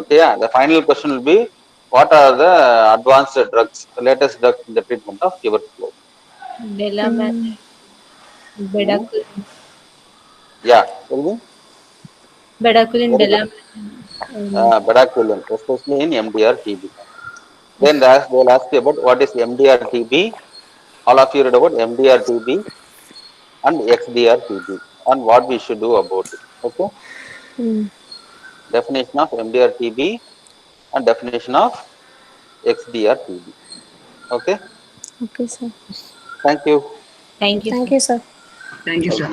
Speaker 1: Okay, the final question will be, what are the advanced drugs, the latest drugs in the treatment of tuberculosis?
Speaker 3: Delamethrin, bedaquiline,
Speaker 1: Yeah, tell me.
Speaker 3: bedaquiline,
Speaker 1: Very good.
Speaker 3: delamethrin.
Speaker 1: Bedaquiline, especially in MDR TB. Then they'll ask you about what is MDR TB. All of you read about MDR TB and XDR TB and what we should do about it. Okay. Definition of MDR TB and definition of XDR TB. Okay.
Speaker 2: Okay, sir.
Speaker 1: Thank you.
Speaker 3: Thank you,
Speaker 2: Thank
Speaker 3: sir.
Speaker 2: you, sir.
Speaker 4: Thank you, sir.